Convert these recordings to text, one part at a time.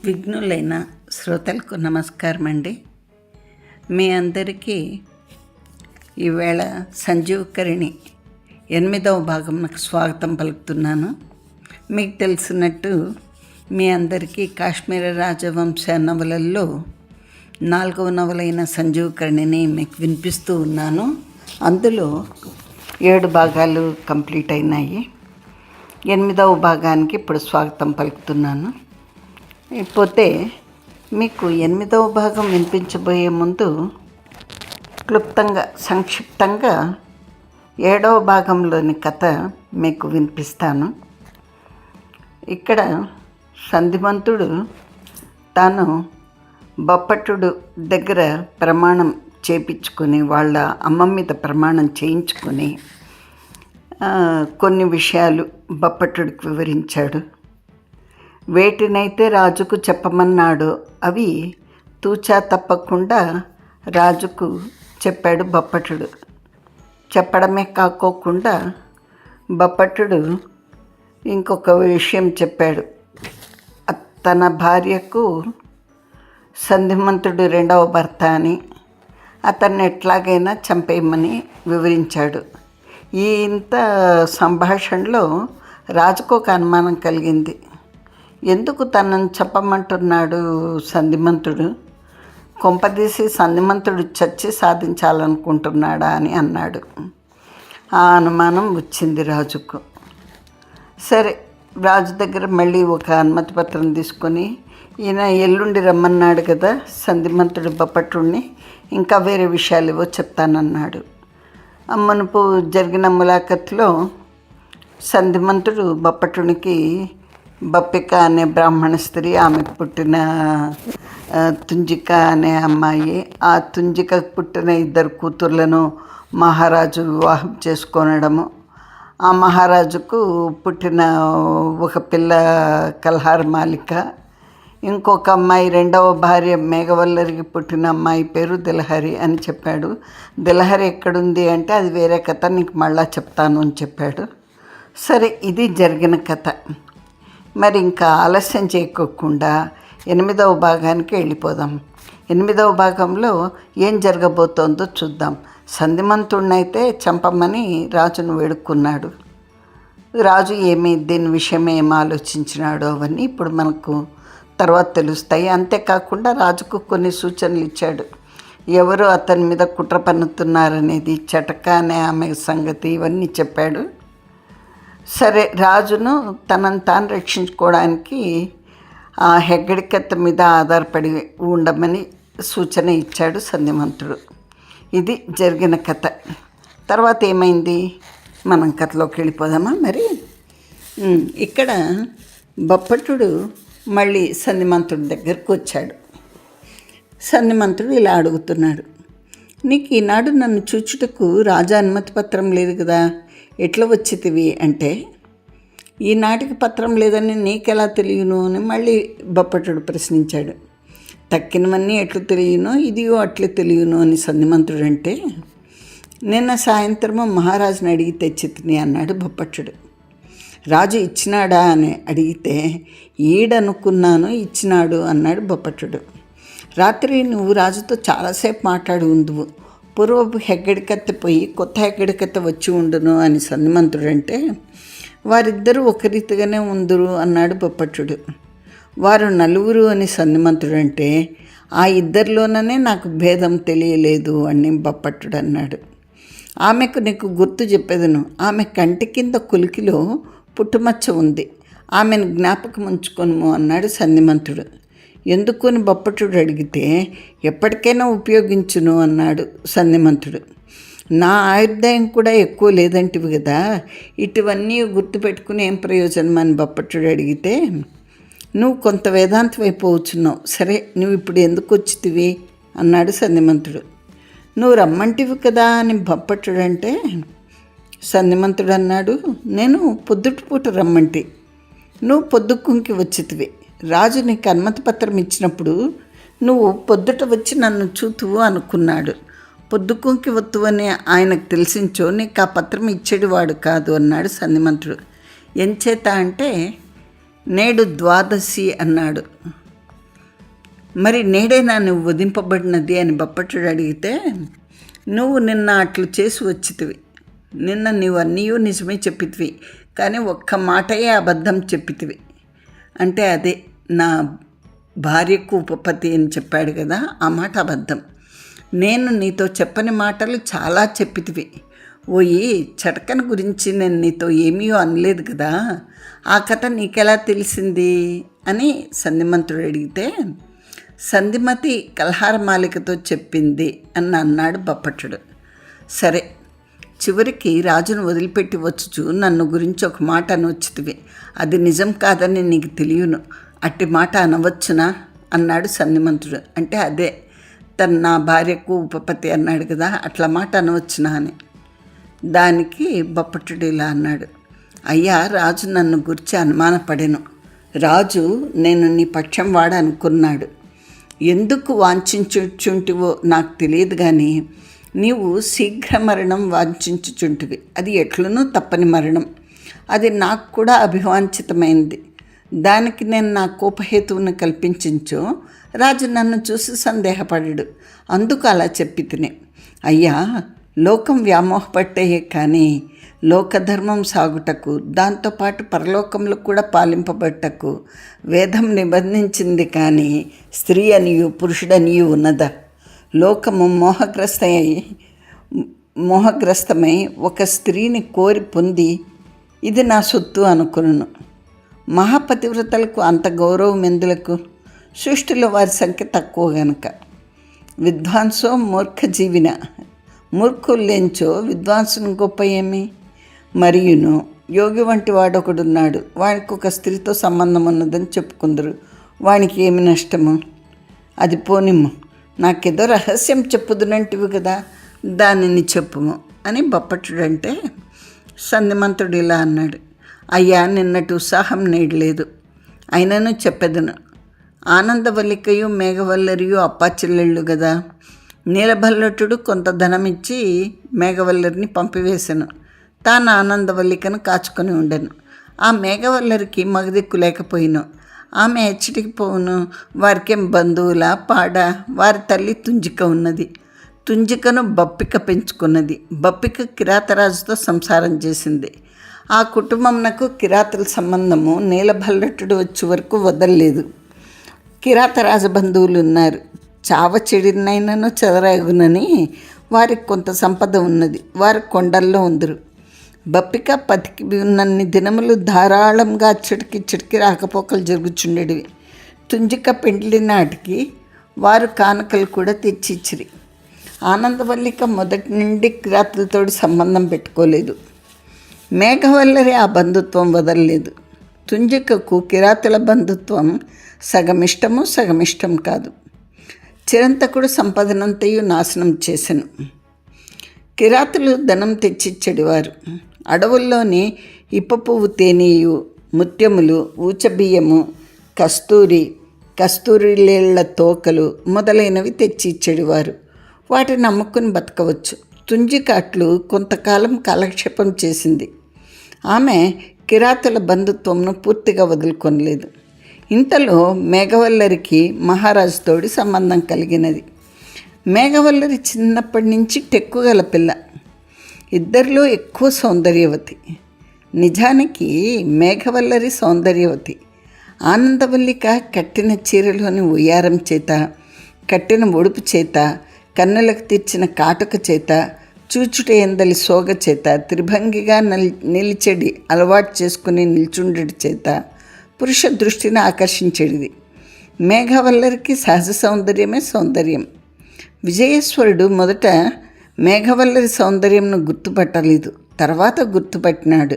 విఘ్నులైన శ్రోతలకు నమస్కారం అండి. మీ అందరికీ ఈవేళ సంజీవకరిణి 8వ భాగంకు స్వాగతం పలుకుతున్నాను. మీకు తెలిసినట్టు మీ అందరికీ కాశ్మీర రాజవంశ నవలల్లో 4వ నవలైన సంజీవకరిణిని మీకు వినిపిస్తూ ఉన్నాను. అందులో 7 భాగాలు కంప్లీట్ అయినాయి. 8వ భాగానికి ఇప్పుడు స్వాగతం పలుకుతున్నాను. పోతే మీకు 8వ భాగం వినిపించబోయే ముందు క్లుప్తంగా సంక్షిప్తంగా 7వ భాగంలోని కథ మీకు వినిపిస్తాను. ఇక్కడ సంధిమంతుడు తాను బొప్పట్టుడు దగ్గర ప్రమాణం చేయించుకొని వాళ్ళ అమ్మ మీద ప్రమాణం చేయించుకొని కొన్ని విషయాలు బొప్పట్టుడికి వివరించాడు. వేటినైతే రాజుకు చెప్పమన్నాడో అవి తూచా తప్పకుండా రాజుకు చెప్పాడు బొప్పట్టుడు. చెప్పడమే కాకోకుండా బొప్పట్టుడు ఇంకొక విషయం చెప్పాడు. తన భార్యకు సంధిమంతుడు 2వ భర్త అని, అతన్ని ఎట్లాగైనా చంపేయమని వివరించాడు. ఈ ఇంత సంభాషణలో రాజుకు ఒక అనుమానం కలిగింది. ఎందుకు తనను చెప్పమంటున్నాడు సంధిమంతుడు? కొంపదీసి సంధిమంతుడు చచ్చి సాధించాలనుకుంటున్నాడా అని అన్నాడు. ఆ అనుమానం వచ్చింది రాజుకు. సరే, రాజు దగ్గర మళ్ళీ ఒక అనుమతి పత్రం తీసుకొని, ఈయన ఎల్లుండి రమ్మన్నాడు కదా సంధిమంతుడు బొప్పట్టుడిని, ఇంకా వేరే విషయాలు ఏవో చెప్తానన్నాడు. మునుపు జరిగిన ములాఖత్లో సంధిమంతుడు బొప్పట్టునికి బప్పిక అనే బ్రాహ్మణ స్త్రీ, ఆమెకు పుట్టిన తుంజిక అనే అమ్మాయి, ఆ తుంజికకు పుట్టిన 2 కూతుర్లను మహారాజు వివాహం చేసుకొనడము, ఆ మహారాజుకు పుట్టిన ఒక పిల్ల కల్హార్ మాలిక, ఇంకొక అమ్మాయి 2వ భార్య మేఘవల్లరికి పుట్టిన అమ్మాయి పేరు దిలహరి అని చెప్పాడు. దిలహరి ఎక్కడుంది అంటే అది వేరే కథ, నీకు మళ్ళా చెప్తాను అని చెప్పాడు. సరే, ఇది జరిగిన కథ. మరి ఇంకా ఆలస్యం చేయకోకుండా 8వ భాగానికి వెళ్ళిపోదాం. 8వ భాగంలో ఏం జరగబోతోందో చూద్దాం. సంధిమంతుడినైతే చంపమని రాజును వేడుకున్నాడు. రాజు దీని విషయమే ఏం ఆలోచించినాడో అవన్నీ ఇప్పుడు మనకు తర్వాత తెలుస్తాయి. అంతేకాకుండా రాజుకు కొన్ని సూచనలు ఇచ్చాడు. ఎవరు అతని మీద కుట్ర పన్నుతున్నారనేది, చటక అనే ఆమె సంగతి, ఇవన్నీ చెప్పాడు. సరే, రాజును తనను తాను రక్షించుకోవడానికి ఆ హెగ్గడికత్త మీద ఆధారపడి ఉండమని సూచన ఇచ్చాడు సంధిమంతుడు. ఇది జరిగిన కథ. తర్వాత ఏమైంది, మనం కథలోకి వెళ్ళిపోదామా మరి. ఇక్కడ బొప్పట్టుడు మళ్ళీ సంధిమంతుడి దగ్గరకు వచ్చాడు. సంధిమంతుడు ఇలా అడుగుతున్నాడు, నీకు ఈనాడు నన్ను చూచుటకు రాజా అనుమతి పత్రం లేదు కదా, ఎట్లా వచ్చితివి అంటే, ఈనాటికి పత్రం లేదని నీకెలా తెలియను అని మళ్ళీ బొప్పట్టుడు ప్రశ్నించాడు. తక్కినవన్నీ ఎట్లు తెలియనో ఇదియో అట్లే తెలియను అని సంధిమంతుడు అంటే, నిన్న సాయంత్రము మహారాజుని అడిగి తెచ్చితిని అన్నాడు బొప్పట్టుడు. రాజు ఇచ్చినాడా అని అడిగితే, ఈడనుకున్నాను ఇచ్చినాడు అన్నాడు బొప్పట్టుడు. రాత్రి నువ్వు రాజుతో చాలాసేపు మాట్లాడి ఉందువు, పూర్వపు హెగ్గడికత్త పోయి కొత్త హెగ్గడికత్త వచ్చి ఉండును అని సంధిమంతుడు అంటే, వారిద్దరూ ఒక రీతిగానే ఉందురు అన్నాడు బొప్పట్టుడు. వారు 4 అని సంధిమంతుడు అంటే, ఆ 2లోనే నాకు భేదం తెలియలేదు అని బొప్పట్టుడు అన్నాడు. ఆమెకు నీకు గుర్తు చెప్పేదను, ఆమె కంటి కింద కులికిలో పుట్టుమచ్చ ఉంది, ఆమెను జ్ఞాపకం ఉంచుకొనుము అన్నాడు సంధిమంతుడు. ఎందుకు అని బొప్పట్టుడు అడిగితే, ఎప్పటికైనా ఉపయోగించును అన్నాడు సంధిమంతుడు. నా ఆయుర్దాయం కూడా ఎక్కువ లేదంటివి కదా, ఇటువన్నీ గుర్తుపెట్టుకుని ఏం ప్రయోజనం అని బొప్పట్టుడు అడిగితే, నువ్వు కొంత వేదాంతం అయిపోవచ్చున్నావు, సరే నువ్వు ఇప్పుడు ఎందుకు వచ్చితివి అన్నాడు సంధిమంతుడు. నువ్వు రమ్మంటివి కదా అని బొప్పట్టుడు అంటే, సంధిమంతుడు అన్నాడు, నేను పొద్దుటిపూట రమ్మంటి, నువ్వు పొద్దుకుంకి వచ్చితివి. రాజు నీకు అనుమతి పత్రం ఇచ్చినప్పుడు నువ్వు పొద్దుట వచ్చి నన్ను చూతువు అనుకున్నాడు. పొద్దుకుంకి వత్తువని ఆయనకు తెలిసించో నీకు ఆ పత్రం ఇచ్చేటివాడు కాదు అన్నాడు సంధిమంతుడు. ఎంచేత అంటే నేడు ద్వాదశి అన్నాడు. మరి నేడేనా నువ్వు వధింపబడినది అని బప్పట్టుడు అడిగితే, నువ్వు నిన్న అట్లు చేసి వచ్చితివి, నిన్న నీవు అన్నీ నిజమే చెప్పితివి, కానీ ఒక్క మాటయే అబద్ధం చెప్పితివి. అంటే అదే నా భార్యకు ఉపపతి అని చెప్పాడు కదా, ఆ మాట అబద్ధం. నేను నీతో చెప్పని మాటలు చాలా చెప్పితివి. ఓయి చటకన గురించి నేను నీతో ఏమీ అనలేదు కదా, ఆ కథ నీకెలా తెలిసింది అని సంధిమంతుడు అడిగితే, సంధిమతి కల్హారమాలికతో చెప్పింది అని అన్నాడు బప్పట్టుడు. సరే, చివరికి రాజును వదిలిపెట్టి వచ్చుచు నన్ను గురించి ఒక మాట అనవచ్చుతివి, అది నిజం కాదని నీకు తెలియను, అట్టి మాట అనవచ్చునా అన్నాడు సంధిమంతుడు. అంటే అదే నా భార్యకు ఉపపతి అన్నాడు కదా, అట్లా మాట అనవచ్చునా అని. దానికి బప్పట్టుడు ఇలా అన్నాడు, అయ్యా, రాజు నన్ను గురించి అనుమానపడెను. రాజు నేను నీ పక్షం వాడనుకున్నాడు. ఎందుకు వాంఛించుచుంటివో నాకు తెలియదు, కానీ నీవు శీఘ్ర మరణం వాంఛించుచుంటివి. అది ఎట్లనూ తప్పని మరణం. అది నాకు కూడా అభివాంఛితమైంది. దానికి నేను నా కోపహేతువును కల్పించో రాజు నన్ను చూసి సందేహపడడు. అందుకు అలా చెప్పి తినే. అయ్యా, లోకం వ్యామోహపట్టేయే కానీ లోకధర్మం సాగుటకు, దాంతోపాటు పరలోకంలో కూడా పాలింపబట్టకు వేదం నిబంధించింది. కానీ స్త్రీ అనియు పురుషుడనియు ఉన్నదా? లోకము మోహగ్రస్తమై ఒక స్త్రీని కోరి పొంది ఇది నా సొత్తు అనుకును. మహాపతివ్రతలకు అంత గౌరవం ఎందులకు? సృష్టిలో వారి సంఖ్య తక్కువ గనుక. విద్వాంసో మూర్ఖజీవిన, మూర్ఖుల్లేంచో విద్వాంసుని గొప్ప ఏమి? మరియును యోగి వంటి వాడొకడున్నాడు, వాడికి ఒక స్త్రీతో సంబంధం ఉన్నదని చెప్పుకుందరు. వానికి ఏమి నష్టము? అది పోనిమ్ము, నాకేదో రహస్యం చెప్పుదునంటివి కదా, దానిని చెప్పుము అని బప్పట్టుడంటే, సంధిమంతుడు ఇలా అన్నాడు, అయ్యా, నిన్నటి ఉత్సాహం నేడలేదు, అయినను చెప్పెదను. ఆనందవల్లికయు మేఘవల్లరియు అప్పాచెల్లెళ్ళు కదా. నీలభల్లటుడు కొంత ధనమిచ్చి మేఘవల్లరిని పంపివేశాను. తాను ఆనందవల్లికను కాచుకొని ఉండెను. ఆ మేఘవల్లరికి మగదిక్కు లేకపోయిను. ఆమె హెచ్చటికి పోవును. వారికేం బంధువుల పాడ. వారి తల్లి తుంజిక ఉన్నది. తుంజికను బప్పిక పెంచుకున్నది. బప్పిక కిరాతరాజుతో సంసారం చేసింది. ఆ కుటుంబంనకు కిరాతుల సంబంధము నీలభల్లటుడు వచ్చే వరకు వదలలేదు. కిరాతరాజ బంధువులు ఉన్నారు. చావ చెడినైనను చెదరగునని వారికి కొంత సంపద ఉన్నది. వారి కొండల్లో ఉందరు. బప్పిక పతికి ఉన్నన్ని దినములు ధారాళంగా చిటికి రాకపోకలు జరుగుచుండేవి. తుంజిక పెండ్లి నాటికి వారు కానుకలు కూడా తెచ్చిచ్చిరి. ఆనందవల్లిక మొదటి నుండి కిరాతులతోటి సంబంధం పెట్టుకోలేదు. మేఘవల్లరి ఆ బంధుత్వం వదలలేదు. తుంజికకు కిరాతుల బంధుత్వం సగమిష్టము సగమిష్టం కాదు. చిరంతకుడు సంపదనంతయు నాశనం చేసెను. కిరాతులు ధనం తెచ్చిచ్చడివారు. అడవుల్లోని ఇప్ప పువ్వు తేనీయు, ముత్యములు, ఊచబియ్యము, కస్తూరిలేళ్ల తోకలు మొదలైనవి తెచ్చి ఇచ్చేవారు. వాటిని అమ్ముకుని బతకవచ్చు. తుంజిక అట్లు కొంతకాలం కాలక్షేపం చేసింది. ఆమె కిరాతుల బంధుత్వంను పూర్తిగా వదులుకొనలేదు. ఇంతలో మేఘవల్లరికి మహారాజుతోడి సంబంధం కలిగినది. మేఘవల్లరి చిన్నప్పటి నుంచి టెక్కుగల పిల్ల. ఇద్దరిలో ఎక్కువ సౌందర్యవతి. నిజానికి మేఘవల్లరి సౌందర్యవతి. ఆనందవల్లిక కట్టిన చీరలోని ఉయ్యారం చేత, కట్టిన ఒడుపు చేత, కన్నులకు తీర్చిన కాటుక చేత, చూచుట ఎందలి సోగ చేత, త్రిభంగిగా నిలిచెడి అలవాటు చేసుకుని నిల్చుండటి చేత పురుష దృష్టిని ఆకర్షించేది. మేఘవల్లరికి సహజ సౌందర్యమే సౌందర్యం. విజయేశ్వరుడు మొదట మేఘవల్లరి సౌందర్యంను గుర్తుపట్టలేదు. తర్వాత గుర్తుపట్టినాడు.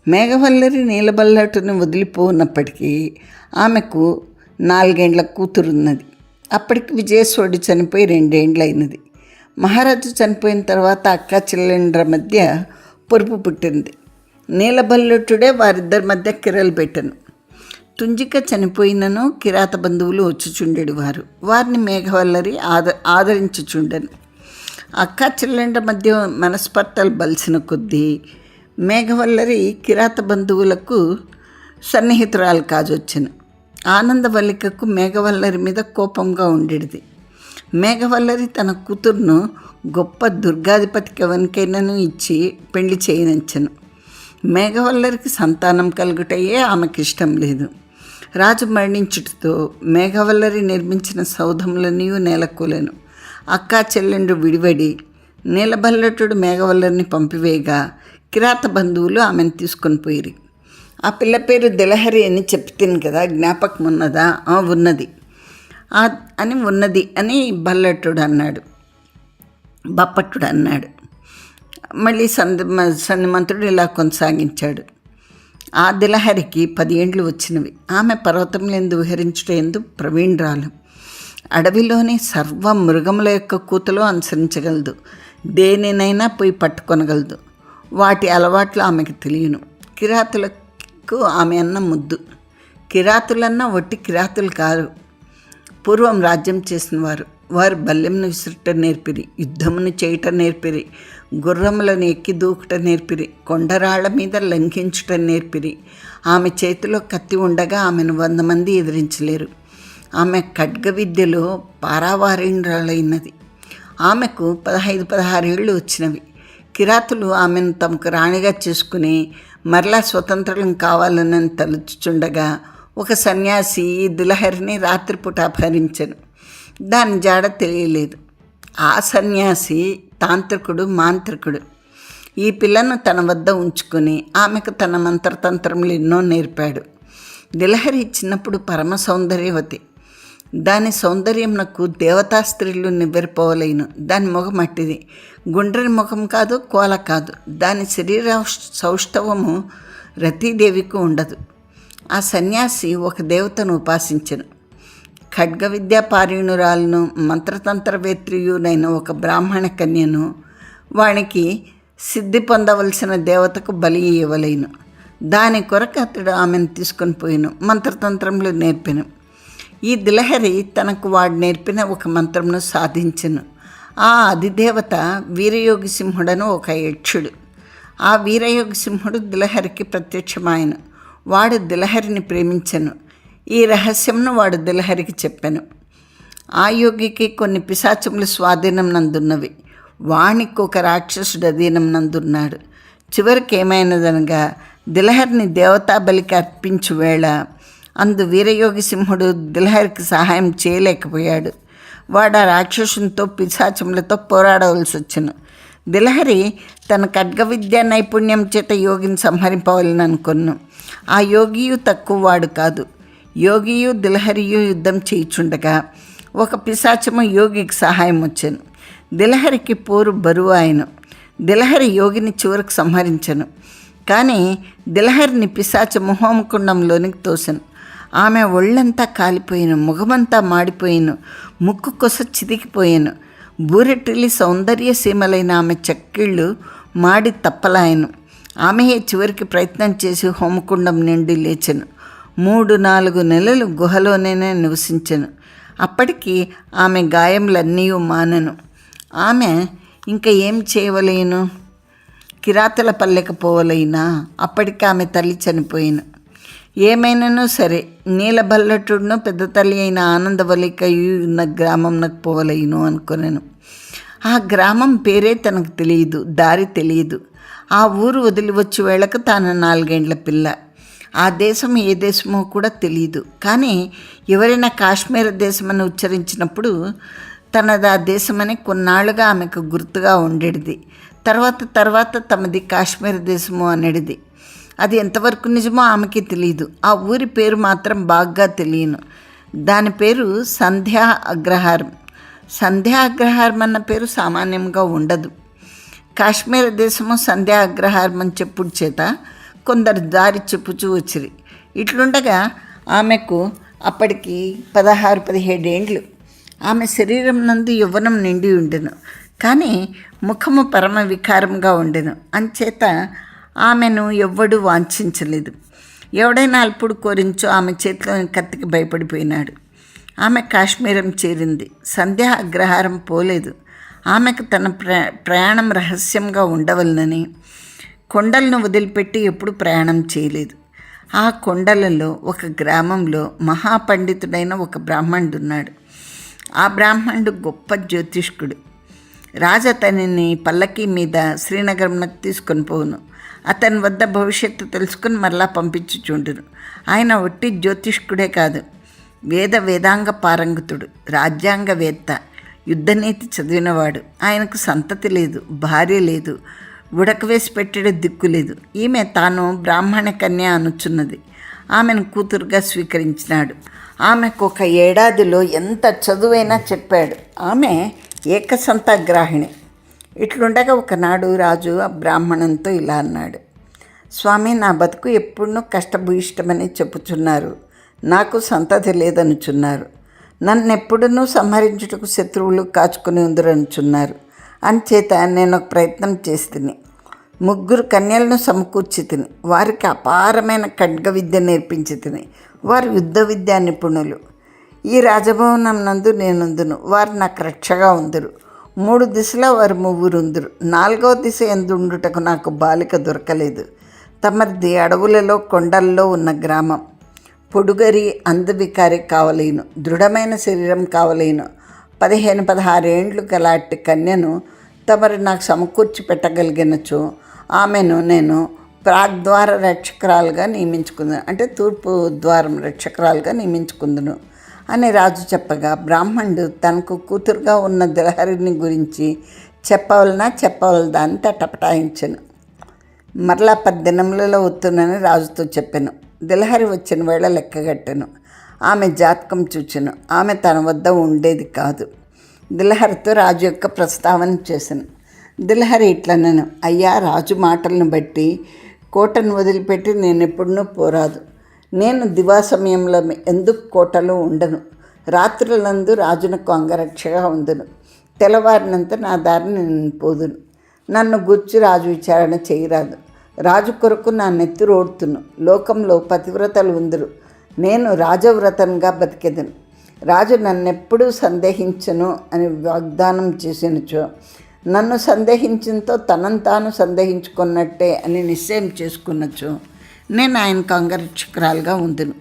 మేఘవల్లరి నీలబల్లటుని వదిలిపోన్నప్పటికీ ఆమెకు 4 ఏండ్ల కూతురున్నది. అప్పటికి విజయేశ్వరుడు చనిపోయి 2 ఏండ్లు అయినది. మహారాజు చనిపోయిన తర్వాత అక్క చెల్లెండ్ర మధ్య పొరుపు పుట్టింది. నీలబల్లటుడే వారిద్దరి మధ్య కిరలు పెట్టెను. తుంజిక చనిపోయినను కిరాత బంధువులు వచ్చుచుండెడు. వారిని మేఘవల్లరి ఆదరించుచుండెను. అక్క చెల్లెండ్ర మధ్య మనస్పర్ధలు బలిసిన కొద్దీ మేఘవల్లరి కిరాత బంధువులకు సన్నిహితురాలు కాజొచ్చెను. ఆనందవల్లికకు మేఘవల్లరి మీద కోపంగా ఉండేది. మేఘవల్లరి తన కూతుర్ను గొప్ప దుర్గాధిపతికి ఎవరికైనాను ఇచ్చి పెళ్లి చేయనించను. మేఘవల్లరికి సంతానం కలుగుటయే ఆమెకి ఇష్టం లేదు. రాజు మరణించుటతో మేఘవల్లరి నిర్మించిన సౌధములన్నీ నేలకూలెను. అక్కా చెల్లెండు విడివడి నీలబల్లటుడు మేఘవల్లరిని పంపివేయగా కిరాత బంధువులు ఆమెను తీసుకొని పోయిరి. ఆ పిల్ల పేరు దిలహరి అని చెప్తాను కదా, జ్ఞాపకం ఉన్నదా? ఉన్నది అని బల్లట్టుడు అన్నాడు, బప్పట్టుడు అన్నాడు. మళ్ళీ సంధిమంతుడు ఇలా కొనసాగించాడు. ఆ దిలహరికి 10 ఏండ్లు వచ్చినవి. ఆమె పర్వతములందు విహరించుటందు ప్రవీణ్రాలు. అడవిలోని సర్వ మృగముల యొక్క కూతలో అనుసరించగలదు. దేనినైనా పోయి పట్టుకొనగలదు. వాటి అలవాట్లు ఆమెకు తెలియను. కిరాతులకు ఆమె అన్న ముద్దు. కిరాతులన్నా ఒట్టి కిరాతులు కాదు, పూర్వం రాజ్యం చేసిన వారు బల్లెంను విసురుట నేర్పిరి, యుద్ధమును చేయట నేర్పిరి, గుర్రములను ఎక్కి దూకుట నేర్పిరి, కొండరాళ్ల మీద లంఘించుట నేర్పిరి. ఆమె చేతిలో కత్తి ఉండగా ఆమెను 100 మంది ఎదిరించలేరు. ఆమె ఖడ్గ విద్యలో పారావారీణురాలైనది. ఆమెకు 15-16 ఏళ్ళు వచ్చినవి. కిరాతులు ఆమెను తమకు రాణిగా చేసుకుని మరలా స్వతంత్రం కావాలని తలుచుచుండగా ఒక సన్యాసి ఈ దిలహరిని రాత్రిపూట అపహరించెను. దాని జాడ తెలియలేదు. ఆ సన్యాసి తాంత్రికుడు, మాంత్రికుడు. ఈ పిల్లను తన వద్ద ఉంచుకొని ఆమెకు తన మంత్రతంత్రములు ఎన్నో నేర్పాడు. దిలహరి చిన్నప్పుడు పరమ సౌందర్యవతి. దాని సౌందర్యంనకు దేవతా స్త్రీలు నివ్వెరపోవలేను. దాని ముఖం అట్టిది, గుండ్రని ముఖం కాదు, కోల కాదు. దాని శరీర సౌష్ఠవము రతీదేవికి ఉండదు. ఆ సన్యాసి ఒక దేవతను ఉపాసించెను. ఖడ్గ విద్యాపారీణురాలను మంత్రతంత్రవేత్రియునైన ఒక బ్రాహ్మణ కన్యను వానికి సిద్ధి పొందవలసిన దేవతకు బలి ఇవ్వలేను. దాని కొరకు అతడు ఆమెను తీసుకొని పోయిను, మంత్రతంత్రములు నేర్పెను. ఈ దిలహరి తనకు వాడు నేర్పిన ఒక మంత్రమును సాధించెను. ఆ అధిదేవత వీరయోగి సింహుడను ఒక యక్షుడు. ఆ వీరయోగి సింహుడు దిలహరికి ప్రత్యక్షమాయను. వాడు దిలహరిని ప్రేమించెను. ఈ రహస్యంను వాడు దిలహరికి చెప్పాను. ఆ యోగికి కొన్ని పిశాచములు స్వాధీనం నందున్నవి. వానికి ఒక రాక్షసుడు అధీనం నందున్నాడు. చివరికి ఏమైనదనగా దిలహరిని దేవతా బలికి అర్పించు వేళ అందు వీరయోగి సింహుడు దిలహరికి సహాయం చేయలేకపోయాడు. వాడు ఆ రాక్షసునితో పిశాచములతో పోరాడవలసి వచ్చెను. దిలహరి తన ఖడ్గ విద్యా నైపుణ్యం చేత యోగిని సంహరింపవాలని అనుకున్నాను. ఆ యోగియు తక్కువ వాడు కాదు. యోగియు దిలహరియు యుద్ధం చేయుచుండగా ఒక పిశాచము యోగికి సహాయం వచ్చాను. దిలహరికి పోరు బరువు ఆయను. దిలహరి యోగిని చివరకు సంహరించను. కానీ దిలహరిని పిశాచము హోమకుండంలోనికి తోసెను. ఆమె ఒళ్ళంతా కాలిపోయాను, ముఖమంతా మాడిపోయాను, ముక్కు కొస చితికిపోయాను. బూరెట్టిల్లి సౌందర్య సీమలైన ఆమె చక్కిళ్ళు మాడి తప్పలాయను. ఆమె చివరికి ప్రయత్నం చేసి హోమకుండం నుండి లేచెను. 3-4 నెలలు గుహలోనే నివసించెను. అప్పటికి ఆమె గాయములన్నీ మానెను. ఆమె ఇంకా ఏం చేయవలేను? కిరాతల పల్లెకు పోవలైనా? అప్పటికి ఆమె తల్లి చనిపోయిను. ఏమైనానో సరే, నీలబల్లటుడును పెద్ద తల్లి అయిన ఆనందవల్లికయు ఉన్న గ్రామంకు పోవలేను అనుకున్నాను. ఆ గ్రామం పేరే తనకు తెలియదు, దారి తెలియదు. ఆ ఊరు వదిలి వచ్చే వేళకు తాను 4 ఏండ్ల పిల్ల. ఆ దేశం ఏ దేశమో కూడా తెలియదు. కానీ ఎవరైనా కాశ్మీర దేశమని ఉచ్చరించినప్పుడు తనది ఆ దేశమని కొన్నాళ్ళుగా ఆమెకు గుర్తుగా ఉండేది. తర్వాత తమది కాశ్మీర దేశము అనేటిది. అది ఎంతవరకు నిజమో ఆమెకి తెలియదు. ఆ ఊరి పేరు మాత్రం బాగా తెలియను. దాని పేరు సంధ్యా అగ్రహారం. సంధ్యా అగ్రహారం అన్న పేరు సామాన్యంగా ఉండదు. కాశ్మీర దేశము సంధ్యా అగ్రహారం అని చెప్పుడు చేత కొందరు దారి చెప్పుచూ వచ్చిరి. ఇట్లుండగా ఆమెకు అప్పటికి 16-17 ఏండ్లు. ఆమె శరీరం నందు యవ్వనం నిండి ఉండెను, కానీ ముఖము పరమ వికారంగా ఉండెను. అంచేత ఆమెను ఎవ్వడూ వాంఛించలేదు. ఎవడైనా అల్పుడు కోరించో ఆమె చేతిలోని కత్తికి భయపడిపోయినాడు. ఆమె కాశ్మీరం చేరింది, సంధ్యా అగ్రహారం పోలేదు. ఆమెకు తన ప్రయాణం రహస్యంగా ఉండవలనని కొండలను వదిలిపెట్టి ఎప్పుడు ప్రయాణం చేయలేదు. ఆ కొండలలో ఒక గ్రామంలో మహాపండితుడైన ఒక బ్రాహ్మణుడు ఉన్నాడు. ఆ బ్రాహ్మణుడు గొప్ప జ్యోతిష్కుడు. రాజు అతనిని పల్లకీ మీద శ్రీనగరంకు తీసుకొని పోవును. అతని వద్ద భవిష్యత్తు తెలుసుకుని మరలా పంపించుచుండును. ఆయన ఒట్టి జ్యోతిష్కుడే కాదు, వేదాంగ పారంగతుడు, రాజ్యాంగవేత్త, యుద్ధనీతి చదివినవాడు. ఆయనకు సంతతి లేదు, భార్య లేదు, ఉడకవేసి పెట్టే దిక్కు లేదు. ఈమె తాను బ్రాహ్మణ కన్య అనుచున్నది. ఆమెను కూతురుగా స్వీకరించినాడు. ఆమెకు 1 ఏడాదిలో ఎంత చదువైనా చెప్పాడు. ఆమె ఏకసంతాగ్రాహిణి. ఇట్లుండగా ఒకనాడు రాజు ఆ బ్రాహ్మణంతో ఇలా అన్నాడు: స్వామి, నా బతుకు ఎప్పుడూ కష్టభూయిష్టమని చెప్పుచున్నారు. నాకు సంతతి లేదనుచున్నారు. నన్నెప్పుడునూ సంహరించుటకు శత్రువులు కాచుకుని ఉందరనుచున్నారు. అంచేత నేను ఒక ప్రయత్నం చేస్తుని 3 కన్యలను సమకూర్చి తిని వారికి అపారమైన ఖడ్గ విద్య నేర్పించి తిని వారు యుద్ధ విద్యా నిపుణులు. ఈ రాజభవనం నందు నేనుందును, వారు నాకు రక్షగా ఉందరు. 3 దిశలా వారు 3 ఉందరు. 4వ దిశ ఎందుండుటకు నాకు బాలిక దొరకలేదు. తమరిది అడవులలో కొండల్లో ఉన్న గ్రామం. పొడుగరి అందవికారి కావలేను, దృఢమైన శరీరం కావలేను. 15-16 ఏండ్లు గలాంటి కన్యను తమరు నాకు సమకూర్చి పెట్టగలిగినచో ఆమెను నేను ప్రాగ్ద్వార రక్షకురాలుగా నియమించుకుందును, అంటే తూర్పు ద్వారం రక్షకురాలుగా నియమించుకుందును అని రాజు చెప్పగా, బ్రాహ్మణుడు తనకు కూతురుగా ఉన్న దిలహరిని గురించి చెప్పవలదా అని తటపటాయించను. మరలా 10 దినములలో వస్తునని రాజుతో చెప్పాను. దిలహరి వచ్చిన వేళ లెక్కగట్టెను. ఆమె జాతకం చూచెను. ఆమె తన వద్ద ఉండేది కాదు. దిలహరితో రాజు యొక్క ప్రస్తావన చేశాను. దిలహరి ఇట్లనను: అయ్యా, రాజు మాటలను బట్టి కోటను వదిలిపెట్టి నేను ఎప్పుడునూ పోరాదు. నేను దివా సమయంలో ఎందుకు కోటలో ఉండను. రాత్రులందు రాజునకు అంగరక్షగా ఉందును. తెల్లవారినంత నా దారిని నేను పోదును. నన్ను గూర్చి రాజు విచారణ చేయరాదు. రాజు కొరకు నా నెత్తి రోడుతును. లోకంలో పతివ్రతలు ఉందరు, నేను రాజవ్రతంగా బతికెదను. రాజు నన్నెప్పుడూ సందేహించను అని వాగ్దానం చేసినచో, నన్ను సందేహించడంతో తనను తాను సందేహించుకున్నట్టే అని నిశ్చయం చేసుకున్నచో, నేను ఆయనకు అంగరక్షకురాలుగా ఉందును.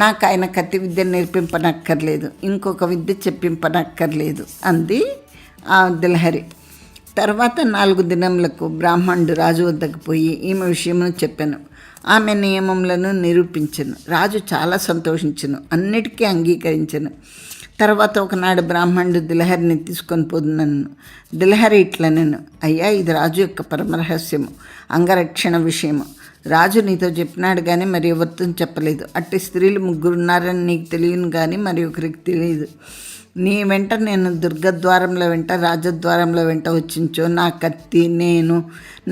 నాకు ఆయన కత్తి విద్య నేర్పింపనక్కర్లేదు, ఇంకొక విద్య చెప్పింపనక్కర్లేదు అంది ఆ దిలహరి. తర్వాత 4 దినములకు బ్రాహ్మణుడు రాజు వద్దకు పోయి ఈమె విషయమును చెప్పాను. ఆమె నియమములను నిరూపించను. రాజు చాలా సంతోషించను, అన్నిటికీ అంగీకరించను. తర్వాత ఒకనాడు బ్రాహ్మణుడు దిలహరిని తీసుకొని పోదునన్ను. దిలహరి ఇట్లనెను: అయ్యా, ఇది రాజు యొక్క పరమరహస్యము, అంగరక్షణ విషయము. రాజు నీతో చెప్పినాడు కానీ మరి ఎవరితో చెప్పలేదు. అట్టి స్త్రీలు 3 ఉన్నారని నీకు తెలియను కానీ మరి ఒకరికి తెలియదు. నీ వెంట నేను దుర్గద్వారంలో వెంట రాజద్వారంలో వెంట వచ్చించో నా కత్తి, నేను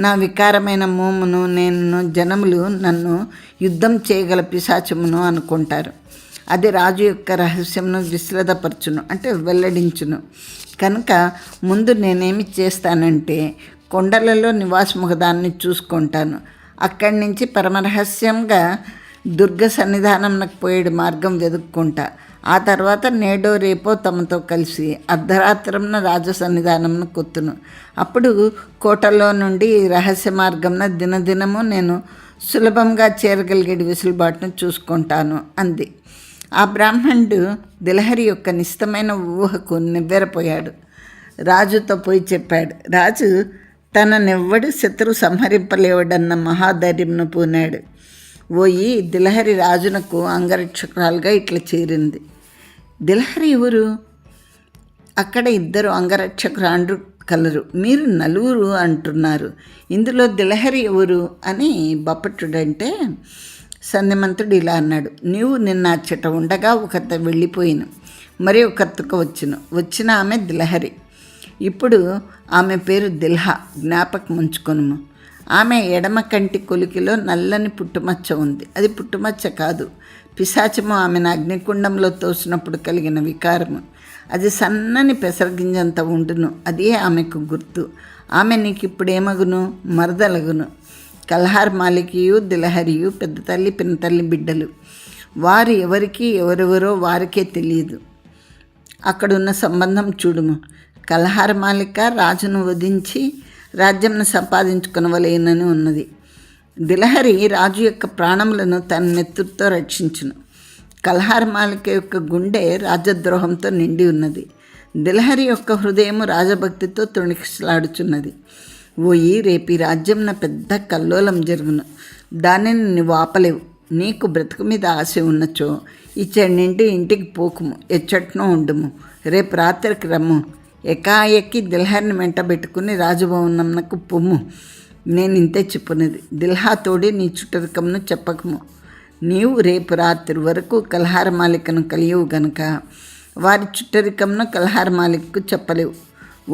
నా వికారమైన మోమును, నేను జనములు నన్ను యుద్ధం చేయగల పిశాచమును అనుకుంటారు. అది రాజు యొక్క రహస్యమును విశ్లదపరచును, అంటే వెల్లడించును. కనుక ముందు నేనేమి చేస్తానంటే కొండలలో నివాసముఖదాన్ని చూసుకుంటాను. అక్కడి నుంచి పరమరహస్యంగా దుర్గ సన్నిధానంకు పోయేడు మార్గం వెతుక్కుంటా. ఆ తర్వాత నేడో రేపో తమతో కలిసి అర్ధరాత్రంన రాజ సన్నిధానంను కొత్తును. అప్పుడు కోటలో నుండి రహస్య మార్గంన దినదినము నేను సులభంగా చేరగలిగేది వెసులుబాటును చూసుకుంటాను అంది. ఆ బ్రాహ్మణుడు దిలహరి యొక్క నిశ్చితమైన ఊహకు నివ్వెరపోయాడు. రాజుతో పోయి చెప్పాడు. రాజు తననెవ్వడు శత్రువు సంహరింపలేవడన్న మహాధైర్యంను పూనాడు. ఓయి, దిలహరి రాజునకు అంగరక్షకురాలుగా ఇట్లా చేరింది. దిలహరి ఎవరు? అక్కడ 2 అంగరక్షకురాండ్రు కలరు, మీరు 4 అంటున్నారు. ఇందులో దిలహరి ఎవరు అని బప్పట్టుడంటే సంధిమంతుడు ఇలా అన్నాడు: నీవు నిన్న అచ్చట ఉండగా ఒకత వెళ్ళిపోయిన, మరి ఒకతకు వచ్చిన ఆమె దిలహరి. ఇప్పుడు ఆమె పేరు దిల్హా, జ్ఞాపకం ఉంచుకొనుము. ఆమె ఎడమ కంటి కొలికిలో నల్లని పుట్టుమచ్చ ఉంది. అది పుట్టుమచ్చ కాదు, పిశాచము ఆమెను అగ్నికుండంలో తోసినప్పుడు కలిగిన వికారము. అది సన్నని పెసరగింజంత ఉండును. అదే ఆమెకు గుర్తు. ఆమె నీకు ఇప్పుడేమగును? మరదలగును. కల్హార్ మాలికియు దిలహరియు పెద్ద తల్లి పినతల్లి బిడ్డలు. వారు ఎవరెవరో వారికే తెలియదు. అక్కడున్న సంబంధం చూడుము. కల్హార్ మాలిక రాజును వధించి రాజ్యంను సంపాదించుకునవలేనని ఉన్నది. దిలహరి రాజు యొక్క ప్రాణములను తన నెత్తుతో రక్షించును. కల్హార్ మాలిక యొక్క గుండె రాజద్రోహంతో నిండి ఉన్నది. దిలహరి యొక్క హృదయము రాజభక్తితో తొణికిసలాడుచున్నది. ఓయి, రేపు ఈ రాజ్యంన పెద్ద కల్లోలం జరుగును. దానిని నువ్వు ఆపలేవు. నీకు బ్రతుకు మీద ఆశ ఉన్నచో ఇచ్చడి నుండి ఇంటికి పోకుము, ఎచ్చట్నో ఉండుము. రేపు రాత్రికి రమ్ము. ఎకాఎక్కి దిల్హార్ని వెంట పెట్టుకుని రాజభవనంకు పొమ్ము. నేను ఇంతే చెప్పున్నది. దిల్హా తోడి నీ చుట్టరికమును చెప్పకము. నీవు రేపు రాత్రి వరకు కల్హార్ మాలికను కలియవు గనుక వారి చుట్టరికమును కల్హార్ మాలికకు చెప్పలేవు.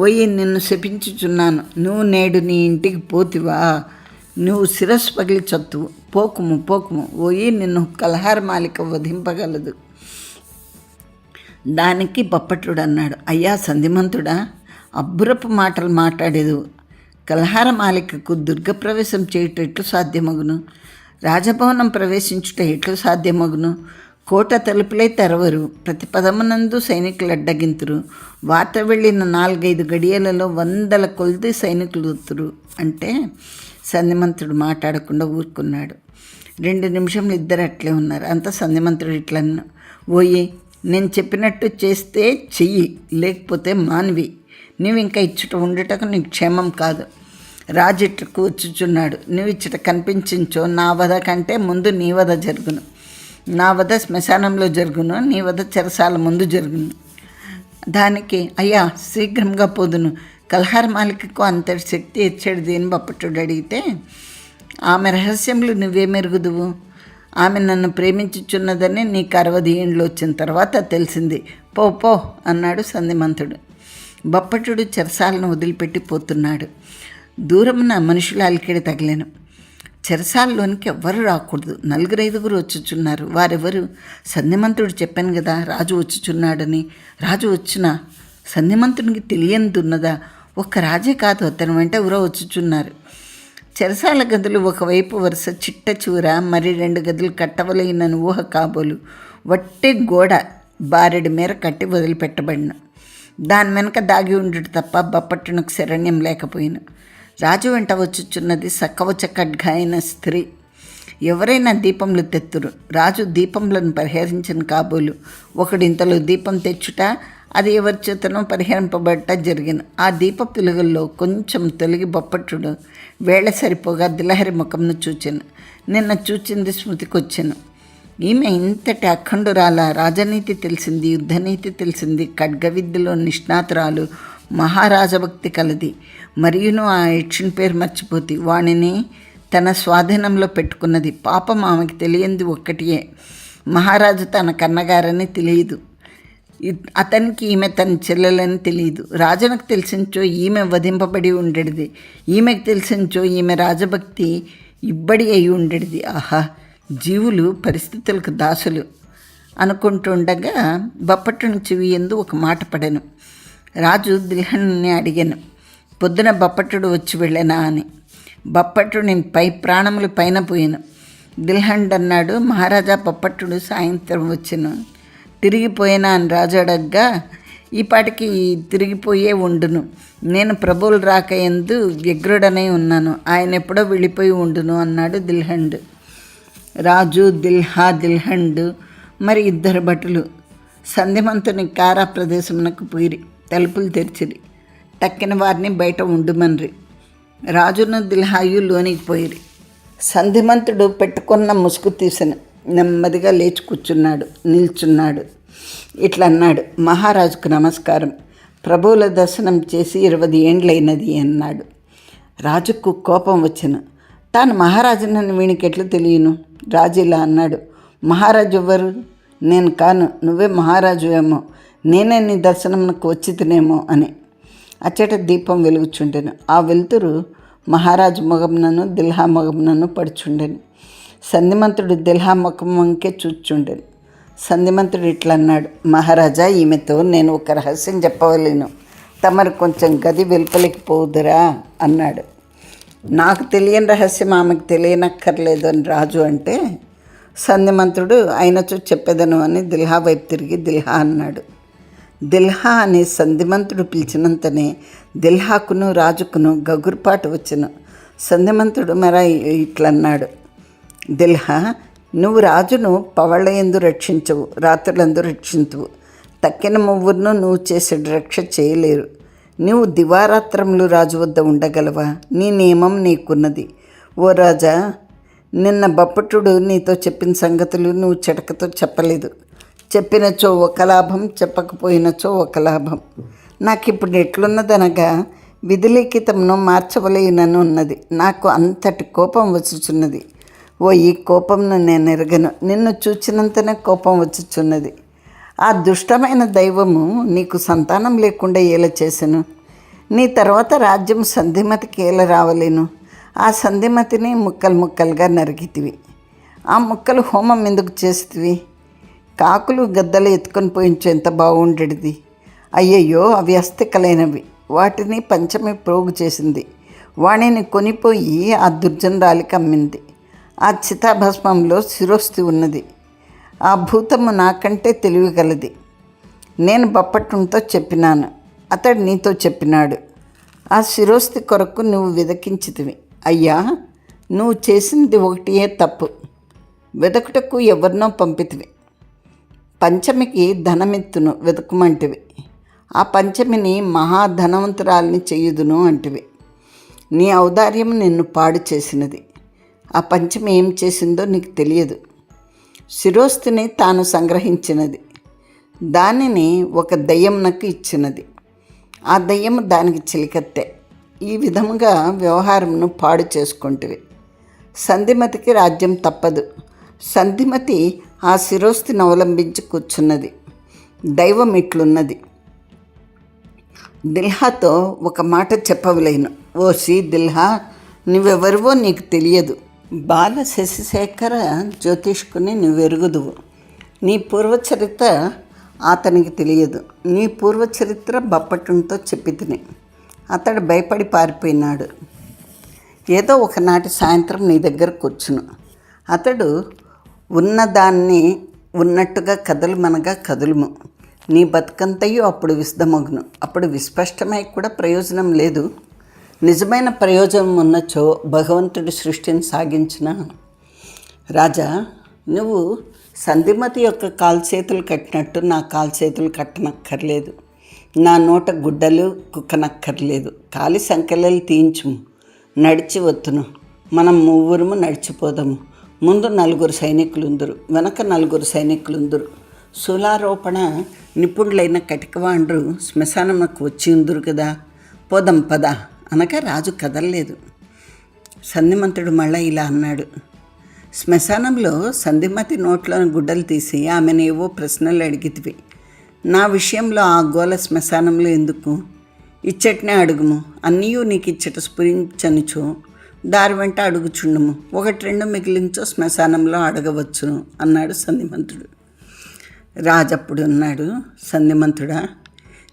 ఓయి, నిన్ను శపించుచున్నాను. నువ్వు నేడు నీ ఇంటికి పోతివా? నువ్వు శిరస్సు పగిలి చత్తువు. పోకుము. ఓయి, నిన్ను కల్హార్ మాలిక వధింపగలదు. దానికి బప్పట్టుడు అన్నాడు, అయ్యా సంధిమంతుడా, అబ్బురపు మాటలు మాట్లాడేదు. కల్హార మాలికకు దుర్గప్రవేశం చేయుట ఎట్లు సాధ్యమగును? రాజభవనం ప్రవేశించుట ఎట్లు సాధ్యమగును? కోట తలుపులై తెరవరు. ప్రతి పదమునందు సైనికులు అడ్డగింతురు. వార్త వెళ్ళిన 4-5 గడియలలో 100 కొలది సైనికులు వత్తురు అంటే సంధిమంతుడు మాట్లాడకుండా ఊరుకున్నాడు. 2 నిమిషంలో ఇద్దరు అట్లే ఉన్నారు. అంత సంధిమంతుడు ఇట్లన్నా, ఓయి, నేను చెప్పినట్టు చేస్తే చెయ్యి, లేకపోతే మాన్వి. నువ్వు ఇంకా ఇచ్చట ఉండుటకు నీకు క్షేమం కాదు. రాజు ఇట్టకు వచ్చుచున్నాడు. నువ్వు ఇచ్చట కనిపించించో నా వధ కంటే ముందు నీ వధ జరుగును. నా వధ శ్మశానంలో జరుగును, నీ వధ చెరసాల ముందు జరుగును. దానికి అయ్యా శీఘ్రంగా పోదును, కల్హార్ మాలికకు అంతటి శక్తి ఇచ్చేది అని బప్పట్టుడు అడిగితే, ఆమె రహస్యములు నువ్వేమెరుగుదువు? ఆమె నన్ను ప్రేమించుచున్నదని నీకు 60 ఏండ్లు వచ్చిన తర్వాత తెలిసింది. పో అన్నాడు సంధిమంతుడు. బప్పట్టుడు చెరసాలను వదిలిపెట్టి పోతున్నాడు. దూరమున మనుషుల అలికిడి తగిలేను. చెరసాలలోనికి ఎవ్వరు రాకూడదు. 4-5 వచ్చుచున్నారు. వారెవరు? సంధిమంతుడు చెప్పాను కదా, రాజు వచ్చుచున్నాడని. రాజు వచ్చినా సంధిమంతునికి తెలియనిదున్నదా? ఒక్క రాజే కాదు, అతని వెంట ఎవరో వచ్చుచున్నారు. చెరసాల గదులు ఒకవైపు వరుస చిట్ట చూర, మరి 2 గదులు కట్టవలైన ఊహ కాబోలు వట్టి గోడ బారెడి మేర కట్టి వదిలిపెట్టబడిన. దాని వెనక దాగి ఉండుట తప్ప బప్పట్టునకు శరణ్యం లేకపోయిన. రాజు వెంట వచ్చుచున్నది సకవచ ఖడ్గాయన స్త్రీ. ఎవరైనా దీపంలు తెత్తురు. రాజు దీపంలను పరిహరించిన కాబోలు ఒకడింతలో దీపం తెచ్చుట, అది ఎవరి చేతనో పరిహరింపబడట జరిగిన. ఆ దీప పిలుగుల్లో కొంచెం తొలగి బప్పట్టుడు వేళ సరిపోగా దిలహరి ముఖంను చూచాను. నిన్న చూచింది స్మృతికొచ్చాను. ఈమె ఇంతటి అఖండురాల, రాజనీతి తెలిసింది, యుద్ధనీతి తెలిసింది, ఖడ్గ విద్యలో నిష్ణాతురాలు, మహారాజభక్తి కలది. మరియును ఆ యక్షుని పేరు మర్చిపోతి వాణిని తన స్వాధీనంలో పెట్టుకున్నది. పాపం ఆమెకి తెలియంది ఒక్కటియే, మహారాజు తన కన్నగారని తెలియదు. అతనికి ఈమె తన చెల్లెలని తెలియదు. రాజునకు తెలిసించో ఈమె వధింపబడి ఉండేది. ఈమెకు తెలిసించో ఈమె రాజభక్తి ఇబ్బడి అయి ఉండేది. ఆహా, జీవులు పరిస్థితులకు దాసులు అనుకుంటుండగా బప్పట్టుని చెవి యందు ఒక మాట పడెను. రాజు దిల్హన్ని అడిగాను, పొద్దున బప్పట్టుడు వచ్చి వెళ్ళానా అని. బప్పట్టుడు నేను ప్రాణములు పైన పోయాను. దిల్హండ్ అన్నాడు, మహారాజా బప్పట్టుడు సాయంత్రం వచ్చాను, తిరిగిపోయినా అని రాజు అడగ్గా, ఈ పాటికి తిరిగిపోయే ఉండును. నేను ప్రభువులు రాకయందు వ్యగ్రుడనై ఉన్నాను. ఆయన ఎప్పుడో వెళ్ళిపోయి ఉండును అన్నాడు దిల్హండ్. రాజు, దిల్హండ్ మరి 2 భటులు సంధిమంతుని కారా ప్రదేశమునకు పోయిరి. తలుపులు తెరిచిరి. తక్కిన వారిని బయట ఉండుమన్రి. రాజును దిల్హాయు లోనికి పోయిరి. సంధిమంతుడు పెట్టుకున్న ముసుగు తీసను. నెమ్మదిగా లేచి నిల్చున్నాడు. ఇట్లా అన్నాడు, మహారాజుకు నమస్కారం. ప్రభువుల దర్శనం చేసి 20 ఏండ్లైనది అన్నాడు. రాజుకు కోపం వచ్చెను. తాను మహారాజునని వీనికి ఎట్లు తెలియను? రాజు ఇలా అన్నాడు, మహారాజు ఎవ్వరు? నేను కాను, నువ్వే మహారాజు ఏమో. నేనే నీ దర్శనంకు వచ్చితేనేమో అని. అచ్చట దీపం వెలుగుచుండెను. ఆ వెలుతురు మహారాజు మొగమునను దిల్హా మొగమునను పడుచుండెను. సంధిమంతుడు దిల్హా ముఖం వంకే చూచుండెను. సంధిమంతుడు ఇట్లా అన్నాడు, మహారాజా, ఈమెతో నేను ఒక రహస్యం చెప్పవలేను. తమరు కొంచెం గది వెలుపలికి పోదురా అన్నాడు. నాకు తెలియని రహస్యం ఆమెకు తెలియనక్కర్లేదు అని రాజు అంటే, సంధిమంతుడు అయినచో చెప్పేదను అని దిల్హా వైపు తిరిగి దిల్హా అన్నాడు. దిల్హా అని సంధిమంతుడు పిలిచినంతనే దిల్హాకును రాజుకును గగురుపాటు వచ్చెను. సంధిమంతుడు మర ఇట్లన్నాడు, దిల్హా, నువ్వు రాజును పవళ్ళయందు రక్షించవు, రాత్రులందు రక్షించవు. తక్కిన మువ్వురును నువ్వు చేసే రక్ష చేయలేరు. నువ్వు దివారాత్రములు రాజు వద్ద ఉండగలవా? నీ నియమం నీకున్నది. ఓ రాజా, నిన్న బప్పటుడు నీతో చెప్పిన సంగతులు నువ్వు చిటకతో చెప్పలేదు. చెప్పినచో ఒక లాభం, చెప్పకపోయినచో ఒక లాభం. నాకు ఇప్పుడు ఎట్లున్నదనగా విధిలిఖితమును మార్చవలేనని ఉన్నది. నాకు అంతటి కోపం వచ్చుచున్నది. ఓ ఈ కోపంను నేను ఎరగను. నిన్ను చూచినంతనే కోపం వచ్చుచున్నది. ఆ దుష్టమైన దైవము నీకు సంతానం లేకుండా ఏల చేసెను. నీ తర్వాత రాజ్యం సంధిమతికి ఏల రావలేను. ఆ సంధిమతిని ముక్కలు ముక్కలుగా నరికితివి. ఆ ముక్కలు హోమం ఎందుకు చేసితివి? కాకులు గద్దలు ఎత్తుకొని పోయించు ఎంత బాగుండేది. అయ్యయ్యో, అవి అస్థికలైనవి. వాటిని పంచమి ప్రోగు చేసింది. వాణిని కొనిపోయి ఆ దుర్జనరాలికి అమ్మింది. ఆ చితాభస్మంలో శిరోస్తి ఉన్నది. ఆ భూతము నాకంటే తెలివిగలది. నేను బప్పట్టుతో చెప్పినాను, అతడు నీతో చెప్పినాడు. ఆ శిరోస్తి కొరకు నువ్వు వెదకించితివి. అయ్యా, నువ్వు చేసింది ఒకటియే తప్పు. వెదకుటకు ఎవరినో పంపితివి. పంచమికి ధనమెత్తును వెతుకుమంటివి. ఆ పంచమిని మహాధనవంతురాల్ని చెయ్యుదును అంటివి. నీ ఔదార్యం నిన్ను పాడు చేసినది. ఆ పంచమి ఏం చేసిందో నీకు తెలియదు. శిరోస్తిని తాను సంగ్రహించినది. దానిని ఒక దయ్యంనకు ఇచ్చినది. ఆ దయ్యం దానికి చిలికత్తె. ఈ విధముగా వ్యవహారంను పాడు చేసుకుంటివి. సంధిమతికి రాజ్యం తప్పదు. సంధిమతి ఆ శిరోస్తిని అవలంబించి కూర్చున్నది. దైవం ఇట్లున్నది. దిల్హాతో ఒక మాట చెప్పవలేను. ఓసి దిల్హా, నువ్వెవరివో నీకు తెలియదు. బాల శశిశేఖర జ్యోతిష్కుని నువ్వెరుగుదువు. నీ పూర్వచరిత్ర అతనికి తెలియదు. నీ పూర్వచరిత్ర బప్పటుంతో చెప్పితిని. అతడు భయపడి పారిపోయినాడు. ఏదో ఒకనాటి సాయంత్రం నీ దగ్గర కూర్చును. అతడు ఉన్నదాన్ని ఉన్నట్టుగా కదలుమనగా కదులుము. నీ బతుకంతయు అప్పుడు విశదమగును. అప్పుడు విస్పష్టమై కూడా ప్రయోజనం లేదు. నిజమైన ప్రయోజనం ఉన్నచో భగవంతుడి సృష్టిని సాగించిన. రాజా, నువ్వు సంధిమతి యొక్క కాల్చేతులు కట్టినట్టు నా కాల్చేతులు కట్టనక్కర్లేదు. నా నోట గుడ్డలు కుక్కనక్కర్లేదు. కాలి సంకెళ్ళలు తీయించుము. నడిచి వత్తును. మనం ముగ్గురము నడిచిపోదాము. ముందు 4 సైనికులుందురు, వెనక 4 సైనికులుందురు. శూలారోపణ నిపుణులైన కటికవాండ్రు శ్మశానమునకు వచ్చి ఉందురు కదా. పోదాం పద అనగా రాజు కదలలేదు. సంధిమంతుడు మళ్ళా ఇలా అన్నాడు. శ్మశానంలో సంధిమతి నోట్లోని గుడ్డలు తీసి ఆమెనేవో ప్రశ్నలు అడిగితివి. నా విషయంలో ఆ గోల శ్మశానంలో ఎందుకు? ఇచ్చటనే అడుగుము. అన్నీయూ నీకు ఇచ్చట స్ఫురించనుచో దారి వెంట అడుగుచుండము. 1-2 మిగిలించో శ్మశానంలో అడగవచ్చును అన్నాడు సంధిమంతుడు. రాజప్పుడు అన్నాడు, సంధిమంతుడా,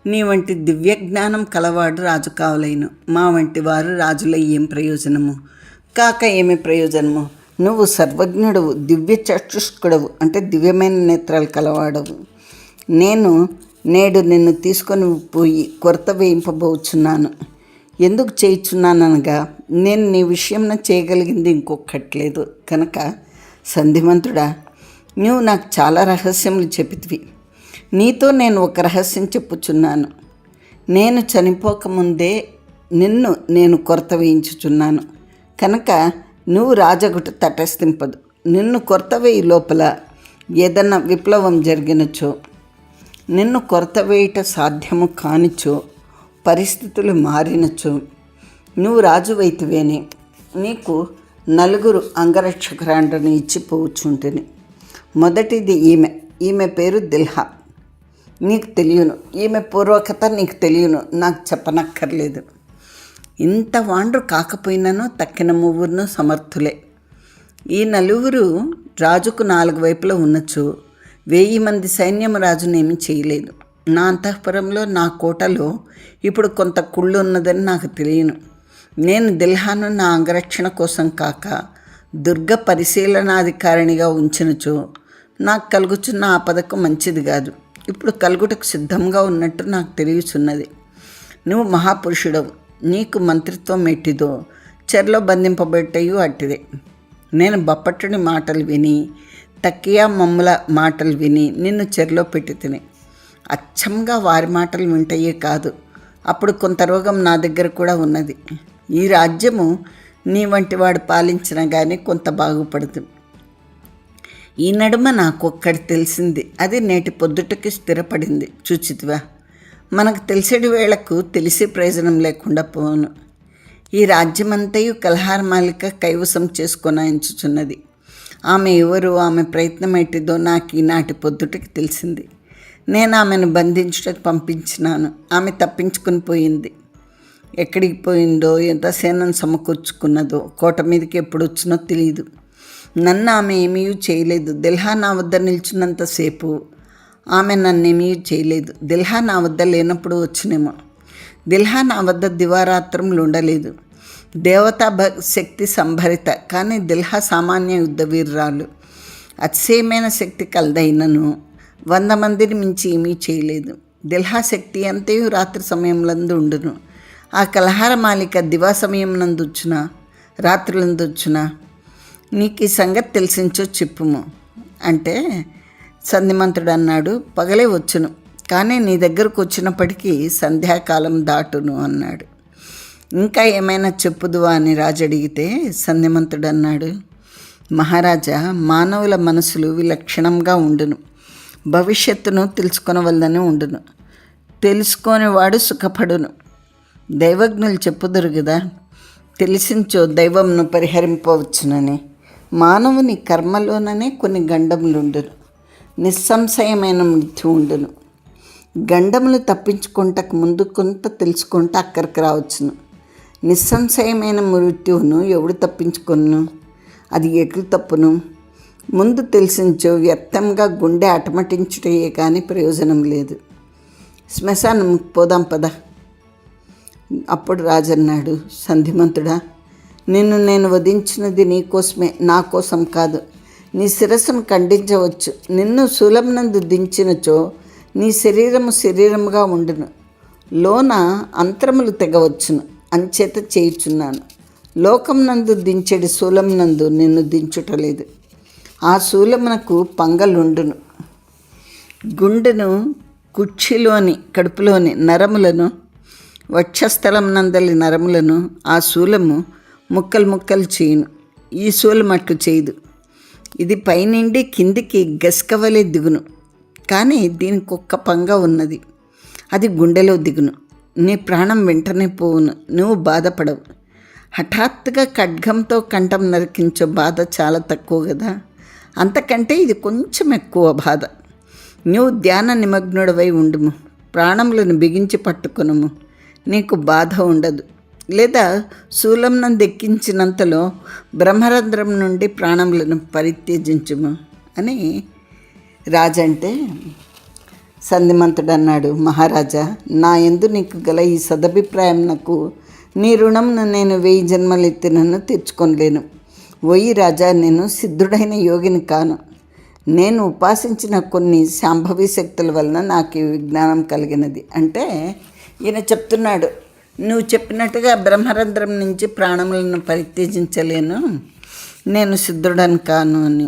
నీ వంటి దివ్యజ్ఞానం కలవాడు రాజు కావలేను. మా వంటి వారు రాజుల ఏం ప్రయోజనము? కాక ఏమి ప్రయోజనము? నువ్వు సర్వజ్ఞుడవు, దివ్య చక్షుష్కుడవు, అంటే దివ్యమైన నేత్రాలు కలవాడవు. నేడు నిన్ను తీసుకొని పోయి కొరత వేయింపబోచున్నాను. ఎందుకు చేయుచున్నాననగా నేను నీ విషయంలో చేయగలిగింది ఇంకొకట్లేదు కనుక. సంధిమంతుడా, నువ్వు నాకు చాలా రహస్యములు చెప్పితివి. నీతో నేను ఒక రహస్యం చెప్పుచున్నాను. నేను చనిపోకముందే నిన్ను నేను కొరత వేయించుచున్నాను కనుక నువ్వు రాజగుట తటస్థింపదు. నిన్ను కొరత వేయి లోపల ఏదన్నా విప్లవం జరిగినచో, నిన్ను కొరత వేయుట సాధ్యము కానిచో, పరిస్థితులు మారినచో నువ్వు రాజువైతివేనే నీకు 4 అంగరక్షకురాండ్రని ఇచ్చి పోవచ్చుంటిని. మొదటిది ఈమె పేరు దిల్హా. నీకు తెలియను. ఈమె పూర్వకత నీకు తెలియను. నాకు చెప్పనక్కర్లేదు. ఇంత వాండ్రు కాకపోయినాను తక్కిన ముగ్గురును సమర్థులే. ఈ 4 రాజుకు 4 వైపులా ఉన్నచో 1000 మంది సైన్యం రాజునేమి చేయలేదు. నా అంతఃపురంలో, నా కోటలో ఇప్పుడు కొంత కుళ్ళు ఉన్నదని నాకు తెలియను. నేను దిల్హాను నా అంగరక్షణ కోసం కాక దుర్గ పరిశీలనాధికారినిగా ఉంచినచో నాకు కలుగుచున్న ఆపదకు మంచిది కాదు. ఇప్పుడు కలుగుటకు సిద్ధంగా ఉన్నట్టు నాకు తెలియచున్నది. నువ్వు మహాపురుషుడవు. నీకు మంత్రిత్వం ఎట్టిదో చెరలో బంధింపబట్టయు అట్టిదే. నేను బప్పట్టుని మాటలు విని, తక్కియా మమ్ముల మాటలు విని నిన్ను చెరలో పెట్టి తిని. అచ్చంగా వారి మాటలు వింటయే కాదు, అప్పుడు కొంత రోగం నా దగ్గర కూడా ఉన్నది. ఈ రాజ్యము నీ వంటి వాడు పాలించినా కానీ కొంత బాగుపడుతుంది. ఈ నడుమ నాకొక్కడి తెలిసింది, అది నేటి పొద్దుటకి స్థిరపడింది. చూచితివా, మనకు తెలిసేటి వేళకు తెలిసే ప్రయోజనం లేకుండా పోను. ఈ రాజ్యమంతయు కలహారమాలిక కైవసం చేసుకొనాయించుచున్నది. ఆమె ఎవరు, ఆమె ప్రయత్నం ఏంటిదో నాకు ఈనాటి పొద్దుటకి తెలిసింది. నేను ఆమెను బంధించుటకు పంపించినాను, ఆమె తప్పించుకుని పోయింది. ఎక్కడికి పోయిందో, ఎంత సేనను సమకూర్చుకున్నదో, కోట మీదకి ఎప్పుడు వచ్చినో తెలియదు. నన్ను ఆమె ఏమీ చేయలేదు. దిల్హా నా వద్ద నిల్చున్నంతసేపు ఆమె నన్నేమీ చేయలేదు. దిల్హా నా వద్ద లేనప్పుడు వచ్చినేమో. దిల్హా నా వద్ద దివారాత్రములు ఉండలేదు. దేవతా శక్తి సంభరిత, కానీ దిల్హా సామాన్య యుద్ధ వీర్రాలు. అతిశయమైన శక్తి కలదైనను 100 మందిని మించి ఏమీ చేయలేదు. దిల్హా శక్తి అంతయు రాత్రి సమయంలందు ఉండును. ఆ కలహారమాలిక దివా సమయం నందు వచ్చినా, రాత్రులందు వచ్చినా నీకు ఈ సంగతి తెలిసించో చెప్పుము అంటే, సంధిమంతుడు అన్నాడు, పగలే వచ్చును, కానీ నీ దగ్గరకు వచ్చినప్పటికీ సంధ్యాకాలం దాటును అన్నాడు. ఇంకా ఏమైనా చెప్పుదువా అని రాజు అడిగితే, సంధిమంతుడు అన్నాడు, మహారాజా, మానవుల మనసులు విలక్షణంగా ఉండును, భవిష్యత్తును తెలుసుకొనవల్లని ఉండును, తెలుసుకొనివాడు సుఖపడును. దైవజ్ఞులు చెప్పుదురు కదా, తెలిసించో దైవంను పరిహరింపవచ్చునని. మానవుని కర్మలోననే కొన్ని గండములుండును, నిస్సంశయమైన మృత్యు ఉండును. గండములు తప్పించుకుంటకు ముందు కొంత తెలుసుకుంటే అక్కడికి రావచ్చును. నిస్సంశయమైన మృత్యువును ఎవడు తప్పించుకొను? అది ఎట్లు తప్పును? ముందు తెలిసించో వ్యర్థంగా గుండె అటమటించుటయే కానీ ప్రయోజనం లేదు. శ్మశానం పోదాం పద. అప్పుడు రాజన్నాడు, సంధిమంతుడా, నేను వధించినది నీకోసమే, నా కోసం కాదు. నీ శిరస్సును ఖండించవచ్చు. నిన్ను శూలమునందు దించినచో నీ శరీరముగా ఉండును, లోన అంతరములు తెగవచ్చును, అంచేత చేయుచున్నాను. లోకం నందు దించెడి శూలం నందు నిన్ను దించుటలేదు. ఆ శూలమునకు పంగలుండును. గుండెను, కుక్షిలోని కడుపులోని నరములను, వక్షస్థలం నందలి నరములను ఆ శూలము ముక్కలు చేయును. ఈ శూలం అట్లు చేయదు. ఇది పైనుండి కిందికి గస్కవలే దిగును, కానీ దీనికి ఒక్క పంగ ఉన్నది, అది గుండెలో దిగును. నీ ప్రాణం వెంటనే పోవును, నువ్వు బాధపడవు. హఠాత్తుగా ఖడ్గంతో కంఠం నరికించే బాధ చాలా తక్కువ కదా, అంతకంటే ఇది కొంచెం ఎక్కువ బాధ. నువ్వు ధ్యాన నిమగ్నుడవై ఉండుము, ప్రాణములను బిగించి పట్టుకొనుము, నీకు బాధ ఉండదు. లేదా శూలం నందు ఎక్కించినంతలో బ్రహ్మరంధ్రం నుండి ప్రాణములను పరిత్యజించుము అని రాజంటే, సంధిమంతుడు అన్నాడు, మహారాజా, నా యందు నీకు గల ఈ సదభిప్రాయం నాకు నీ రుణంను నేను 1000 జన్మలు ఎత్తినను తీర్చుకొనలేను. ఓయి రాజా, నేను సిద్ధుడైన యోగిని కాను. నేను ఉపాసించిన కొన్ని శాంభవి శక్తుల వలన నాకు ఈ విజ్ఞానం కలిగినది. అంటే ఈయన చెప్తున్నాడు, నువ్వు చెప్పినట్టుగా బ్రహ్మరంధ్రం నుంచి ప్రాణములను పరిత్యజించలేను, నేను సిద్ధుడని కాను అని.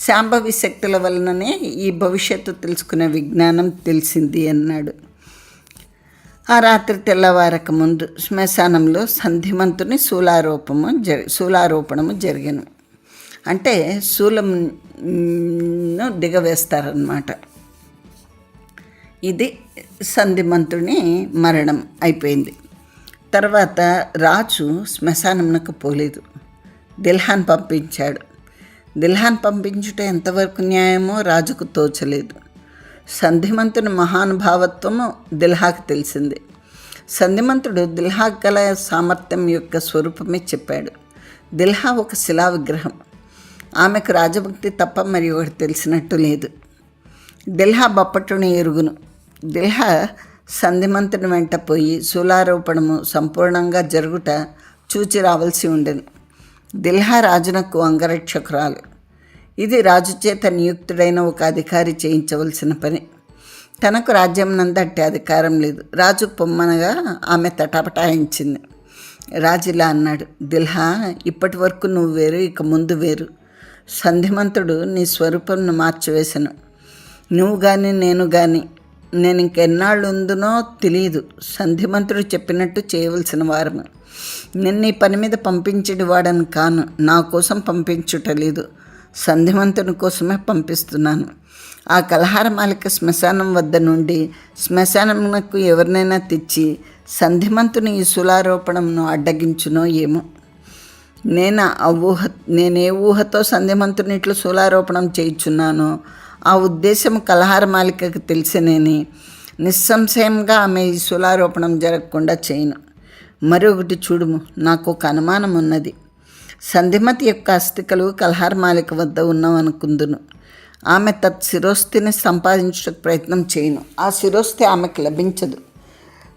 శాంభవి శక్తుల వలననే ఈ భవిష్యత్తు తెలుసుకునే విజ్ఞానం తెలిసింది అన్నాడు. ఆ రాత్రి తెల్లవారక ముందు శ్మశానంలో సంధిమంతుని శూలారోపణము జరిగాను. అంటే శూలంను దిగవేస్తారన్నమాట. ఇది సంధిమంతుని మరణం అయిపోయింది. తర్వాత రాజు శ్మశానంకు పోలేదు, దిల్హాన్ పంపించాడు. దిల్హాన్ పంపించుట ఎంతవరకు న్యాయమో రాజుకు తోచలేదు. సంధిమంతుని మహానుభావత్వము దిల్హాకు తెలిసింది. సంధిమంతుడు దిల్హాకు గల సామర్థ్యం యొక్క స్వరూపమే చెప్పాడు. దిల్హా ఒక శిలా విగ్రహం. ఆమెకు రాజభక్తి తప్ప మరి ఒకటి తెలిసినట్టు లేదు. దిల్హా బప్పట్టుని ఎరుగును. దిల్హా సంధిమంతుని వెంట పోయి శూలారోపణము సంపూర్ణంగా జరుగుట చూచి రావాల్సి ఉండెను. దిల్హా రాజునకు అంగరక్షకురాలు. ఇది రాజు చేత నియుక్తుడైన ఒక అధికారి చేయించవలసిన పని. తనకు రాజ్యం నందు అట్టి అధికారం లేదు. రాజు పొమ్మనగా ఆమె తటపటాయించింది. రాజు ఇలా అన్నాడు, దిల్హా, ఇప్పటి వరకు నువ్వు వేరు, ఇక ముందు వేరు. సంధిమంతుడు నీ స్వరూపంను మార్చివేశాను. నువ్వు కానీ నేను ఇంకెన్నాళ్ళు ఉందునో తెలియదు. సంధిమంతుడు చెప్పినట్టు చేయవలసిన వారము. నేను నీ పని మీద పంపించేది వాడని కాను. నా కోసం పంపించుటలేదు, సంధిమంతుని కోసమే పంపిస్తున్నాను. ఆ కలహారమాలిక శ్మశానం వద్ద నుండి శ్మశానమునకు ఎవరినైనా తెచ్చి సంధిమంతుని ఈ శూలారోపణను అడ్డగించునో ఏమో. నేనే ఊహతో సంధిమంతుని ఇట్లు శూలారోపణం చేయుచున్నానో ఆ ఉద్దేశం కలహారమాలికకు తెలిసినేని నిస్సంశయంగా ఆమె ఈ శూలారోపణం జరగకుండా చేయను. మరొకటి చూడుము, నాకు ఒక అనుమానం ఉన్నది. సంధిమతి యొక్క అస్థికలు కలహారమాలిక వద్ద ఉన్నామనుకుందును. ఆమె శిరోస్థిని సంపాదించడానికి ప్రయత్నం చేయను. ఆ శిరోస్థి ఆమెకు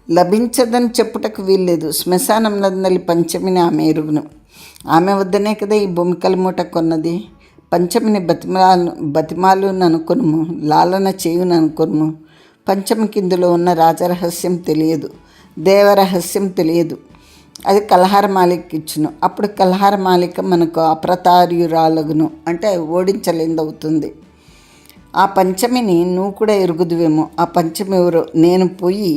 లభించదని చెప్పుటకు వీల్లేదు. శ్మశానం నందలి పంచమిని ఆమె ఎరుగును. ఆమె వద్దనే కదా ఈ భూమికల మూట కొన్నది. పంచమిని బతిమాలు అనుకొనుము, లాలన చేయును అనుకొనుము. పంచమికి ఇందులో ఉన్న రాజరహస్యం తెలియదు, దేవరహస్యం తెలియదు. అది కలహారమాలిక ఇచ్చును. అప్పుడు కలహారమాలిక మనకు అప్రతార్యురాలగును, అంటే ఓడించలేదవుతుంది. ఆ పంచమిని నువ్వు కూడా ఎరుగుదువేమో. ఆ పంచమి ఎవరో నేను పోయి